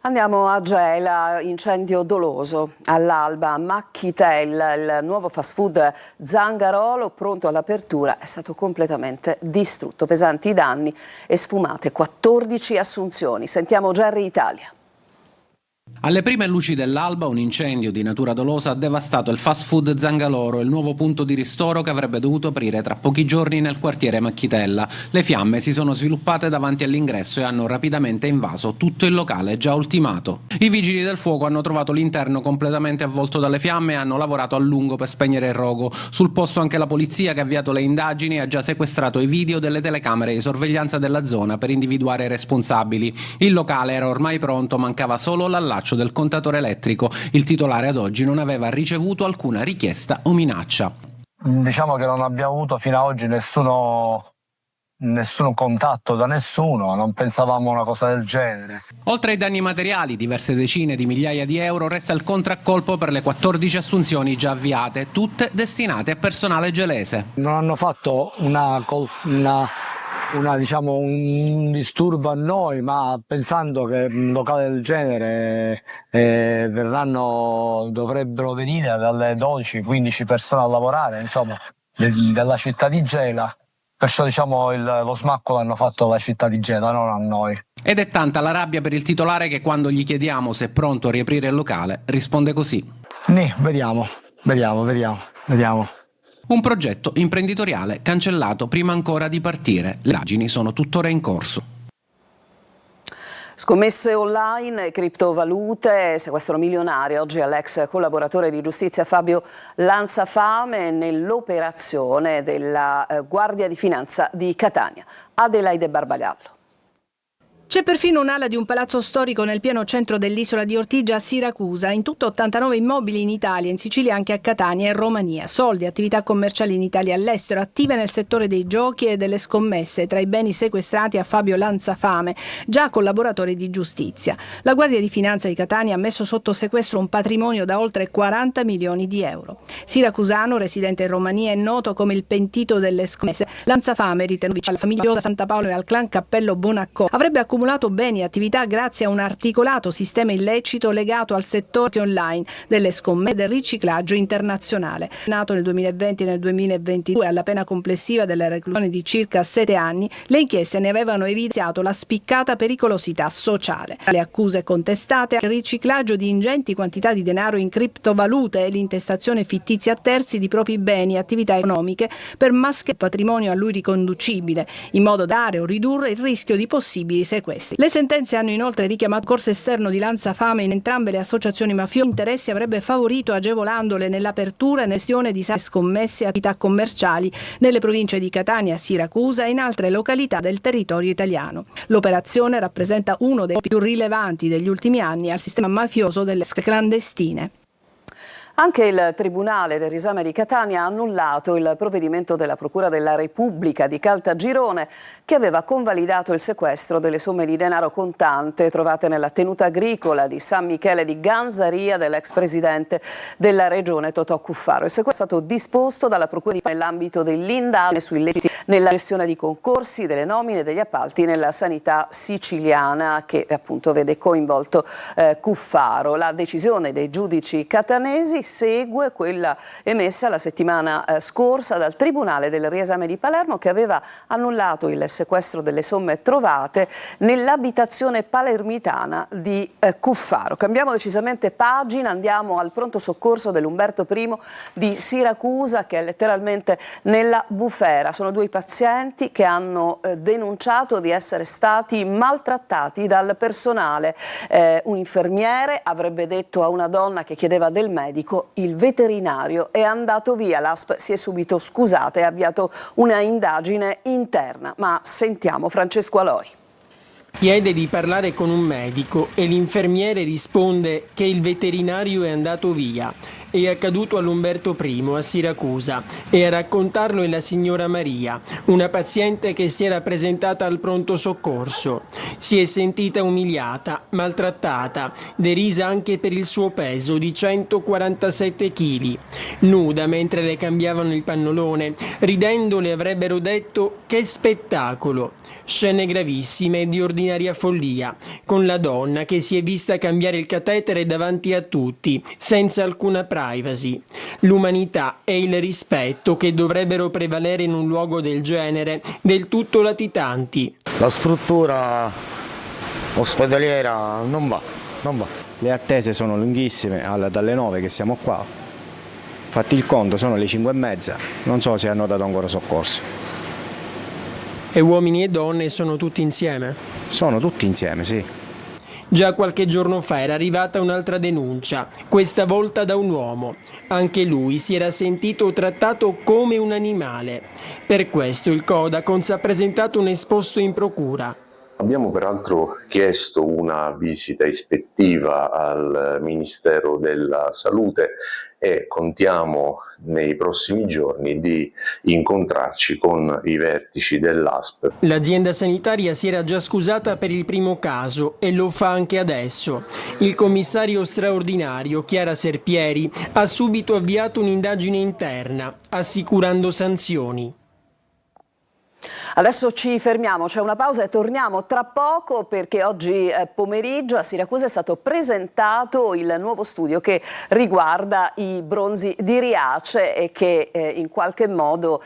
Andiamo a Gela, incendio doloso all'alba a Macchitella, il nuovo fast food Zangarolo pronto all'apertura è stato completamente distrutto, pesanti danni e sfumate 14 assunzioni. Sentiamo Gerry Italia. Alle prime luci dell'alba un incendio di natura dolosa ha devastato il fast food Zangaloro, il nuovo punto di ristoro che avrebbe dovuto aprire tra pochi giorni nel quartiere Macchitella. Le fiamme si sono sviluppate davanti all'ingresso e hanno rapidamente invaso tutto il locale già ultimato. I vigili del fuoco hanno trovato l'interno completamente avvolto dalle fiamme e hanno lavorato a lungo per spegnere il rogo. Sul posto anche la polizia che ha avviato le indagini ha già sequestrato i video delle telecamere di sorveglianza della zona per individuare i responsabili. Il locale era ormai pronto, mancava solo l'allaccio del contatore elettrico. Il titolare ad oggi non aveva ricevuto alcuna richiesta o minaccia. Diciamo che non abbiamo avuto fino ad oggi nessun contatto da nessuno, non pensavamo a una cosa del genere. Oltre ai danni materiali, diverse decine di migliaia di euro, resta il contraccolpo per le 14 assunzioni già avviate, tutte destinate a personale gelese. Non hanno fatto un disturbo a noi, ma pensando che un locale del genere dovrebbero venire dalle 12-15 persone a lavorare, insomma, della città di Gela. Perciò lo smacco l'hanno fatto alla città di Gela, non a noi. Ed è tanta la rabbia per il titolare che quando gli chiediamo se è pronto a riaprire il locale risponde così. Vediamo. Un progetto imprenditoriale cancellato prima ancora di partire. Le indagini sono tuttora in corso. Scommesse online, criptovalute, sequestro milionario oggi all'ex collaboratore di giustizia Fabio Lanzafame nell'operazione della Guardia di Finanza di Catania. Adelaide Barbagallo. C'è perfino un'ala di un palazzo storico nel pieno centro dell'isola di Ortigia a Siracusa. In tutto 89 immobili in Italia, in Sicilia anche a Catania e Romania. Soldi, attività commerciali in Italia e all'estero, attive nel settore dei giochi e delle scommesse. Tra i beni sequestrati a Fabio Lanzafame, già collaboratore di giustizia. La Guardia di Finanza di Catania ha messo sotto sequestro un patrimonio da oltre 40 milioni di euro. Siracusano, residente in Romania, è noto come il pentito delle scommesse. Lanzafame, ritenuto vicino alla famiglia Santa Paolo e al clan Cappello Bonacco, avrebbe accumulato beni e attività grazie a un articolato sistema illecito legato al settore online delle scommesse e del riciclaggio internazionale. Nato nel 2020 e nel 2022 alla pena complessiva della reclusione di circa 7 anni, le inchieste ne avevano evidenziato la spiccata pericolosità sociale. Tra le accuse contestate, il riciclaggio di ingenti quantità di denaro in criptovalute e l'intestazione fittizia a terzi di propri beni e attività economiche per mascherare il patrimonio a lui riconducibile, in modo da dare o ridurre il rischio di possibili sequestri. Le sentenze hanno inoltre richiamato il corso esterno di Lanzafame in entrambe le associazioni mafiose. Interessi avrebbe favorito agevolandole nell'apertura e nella gestione di scommesse e attività commerciali nelle province di Catania, Siracusa e in altre località del territorio italiano. L'operazione rappresenta uno dei più rilevanti degli ultimi anni al sistema mafioso delle clandestine. Anche il Tribunale del Riesame di Catania ha annullato il provvedimento della Procura della Repubblica di Caltagirone che aveva convalidato il sequestro delle somme di denaro contante trovate nella tenuta agricola di San Michele di Ganzaria dell'ex presidente della regione Totò Cuffaro. Il sequestro è stato disposto dalla Procura nell'ambito dell'indagine sui illeciti nella gestione di concorsi, delle nomine e degli appalti nella sanità siciliana che appunto vede coinvolto Cuffaro. La decisione dei giudici catanesi segue quella emessa la settimana scorsa dal Tribunale del Riesame di Palermo che aveva annullato il sequestro delle somme trovate nell'abitazione palermitana di Cuffaro. Cambiamo decisamente pagina, andiamo al pronto soccorso dell'Umberto I di Siracusa che è letteralmente nella bufera. Sono due pazienti che hanno denunciato di essere stati maltrattati dal personale. Un infermiere avrebbe detto a una donna che chiedeva del medico: il veterinario è andato via, l'ASP si è subito scusata e ha avviato una indagine interna. Ma sentiamo Francesco Aloi. Chiede di parlare con un medico e l'infermiere risponde che il veterinario è andato via. È accaduto all'Umberto I a Siracusa e a raccontarlo è la signora Maria, una paziente che si era presentata al pronto soccorso. Si è sentita umiliata, maltrattata, derisa anche per il suo peso di 147 kg. Nuda mentre le cambiavano il pannolone, ridendo le avrebbero detto che spettacolo. Scene gravissime e di ordinaria follia, con la donna che si è vista cambiare il catetere davanti a tutti, senza alcuna privacy. L'umanità e il rispetto che dovrebbero prevalere in un luogo del genere, del tutto latitanti. La struttura ospedaliera non va. Le attese sono lunghissime, dalle 9 che siamo qua. Fatti il conto, sono le 5:30, non so se hanno dato ancora soccorso. E uomini e donne sono tutti insieme? Sono tutti insieme, sì. Già qualche giorno fa era arrivata un'altra denuncia, questa volta da un uomo. Anche lui si era sentito trattato come un animale. Per questo il Codacons ha presentato un esposto in procura. Abbiamo peraltro chiesto una visita ispettiva al Ministero della Salute e contiamo nei prossimi giorni di incontrarci con i vertici dell'ASP. L'azienda sanitaria si era già scusata per il primo caso e lo fa anche adesso. Il commissario straordinario Chiara Serpieri ha subito avviato un'indagine interna, assicurando sanzioni. Adesso ci fermiamo, c'è una pausa e torniamo tra poco perché oggi pomeriggio a Siracusa è stato presentato il nuovo studio che riguarda i bronzi di Riace e che in qualche modo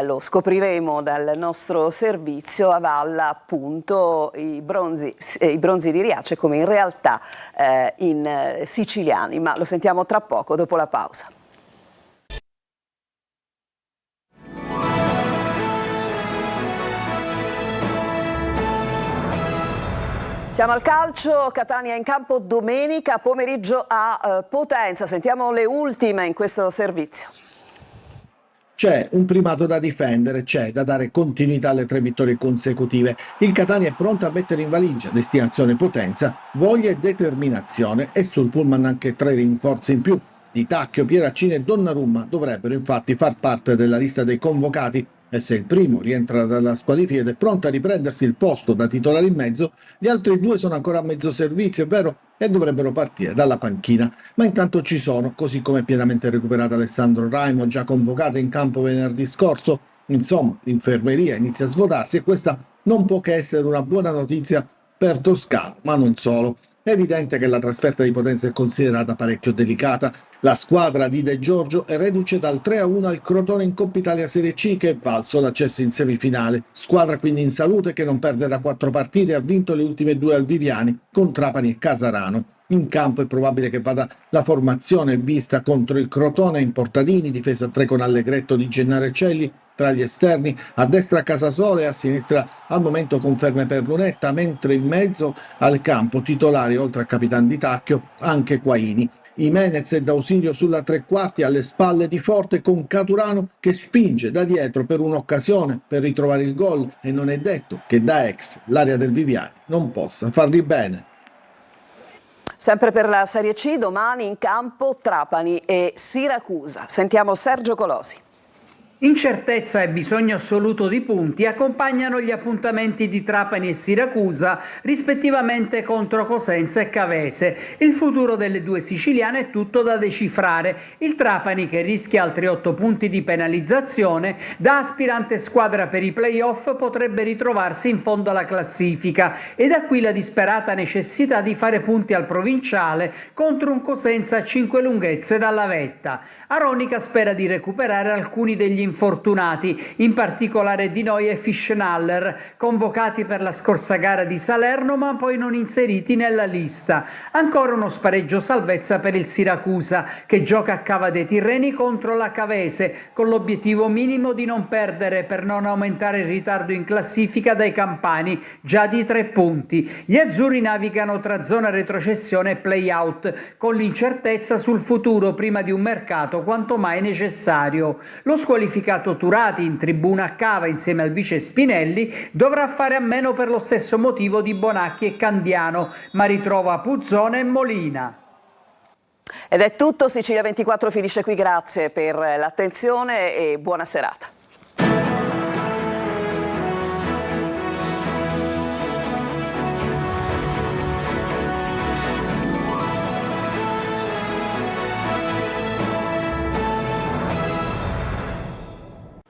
lo scopriremo dal nostro servizio avalla appunto i bronzi di Riace come in realtà in siciliani, ma lo sentiamo tra poco dopo la pausa. Siamo al calcio, Catania in campo domenica pomeriggio a Potenza. Sentiamo le ultime in questo servizio. C'è un primato da difendere, c'è da dare continuità alle 3 vittorie consecutive. Il Catania è pronto a mettere in valigia destinazione Potenza, voglia e determinazione, e sul pullman anche 3 rinforzi in più. Di Tacchio, Pieraccini e Donnarumma dovrebbero infatti far parte della lista dei convocati, e se il primo rientra dalla squalifica ed è pronto a riprendersi il posto da titolare in mezzo, gli altri 2 sono ancora a mezzo servizio, è vero, e dovrebbero partire dalla panchina. Ma intanto ci sono, così come pienamente recuperato Alessandro Raimo, già convocato in campo venerdì scorso. Insomma, l'infermeria inizia a svuotarsi e questa non può che essere una buona notizia per Toscano, ma non solo. È evidente che la trasferta di Potenza è considerata parecchio delicata. La squadra di De Giorgio è reduce dal 3-1 al Crotone in Coppa Italia Serie C, che è valso l'accesso in semifinale. Squadra quindi in salute, che non perde da 4 partite e ha vinto le ultime 2 al Viviani con Trapani e Casarano. In campo è probabile che vada la formazione vista contro il Crotone in Portadini, difesa a 3 con Allegretto, Di Gennaro e Celli. Tra gli esterni, a destra Casasole e a sinistra al momento conferme per Lunetta, mentre in mezzo al campo titolari, oltre a Capitan Di Tacchio, anche Quaini. Jimenez è d'ausilio sulla 3/4 alle spalle di Forte, con Caturano che spinge da dietro per un'occasione per ritrovare il gol, e non è detto che da ex l'area del Viviani non possa fargli bene. Sempre per la Serie C, domani in campo Trapani e Siracusa. Sentiamo Sergio Colosi. Incertezza e bisogno assoluto di punti accompagnano gli appuntamenti di Trapani e Siracusa, rispettivamente contro Cosenza e Cavese. Il futuro delle 2 siciliane è tutto da decifrare. Il Trapani, che rischia altri 8 punti di penalizzazione, da aspirante squadra per i play-off potrebbe ritrovarsi in fondo alla classifica, e da qui la disperata necessità di fare punti al provinciale contro un Cosenza a 5 lunghezze dalla vetta. Aronica spera di recuperare alcuni degli infortunati, in particolare Di Noi e Fischnaller, convocati per la scorsa gara di Salerno ma poi non inseriti nella lista. Ancora uno spareggio salvezza per il Siracusa, che gioca a Cava dei Tirreni contro la Cavese, con l'obiettivo minimo di non perdere per non aumentare il ritardo in classifica dai campani, già di 3 punti. Gli azzurri navigano tra zona retrocessione e play-out, con l'incertezza sul futuro prima di un mercato quanto mai necessario. Lo squalificato Turati, in tribuna a Cava insieme al vice Spinelli, dovrà fare a meno per lo stesso motivo di Bonacchi e Candiano, ma ritrova Puzzone e Molina. Ed è tutto, Sicilia 24 finisce qui, grazie per l'attenzione e buona serata.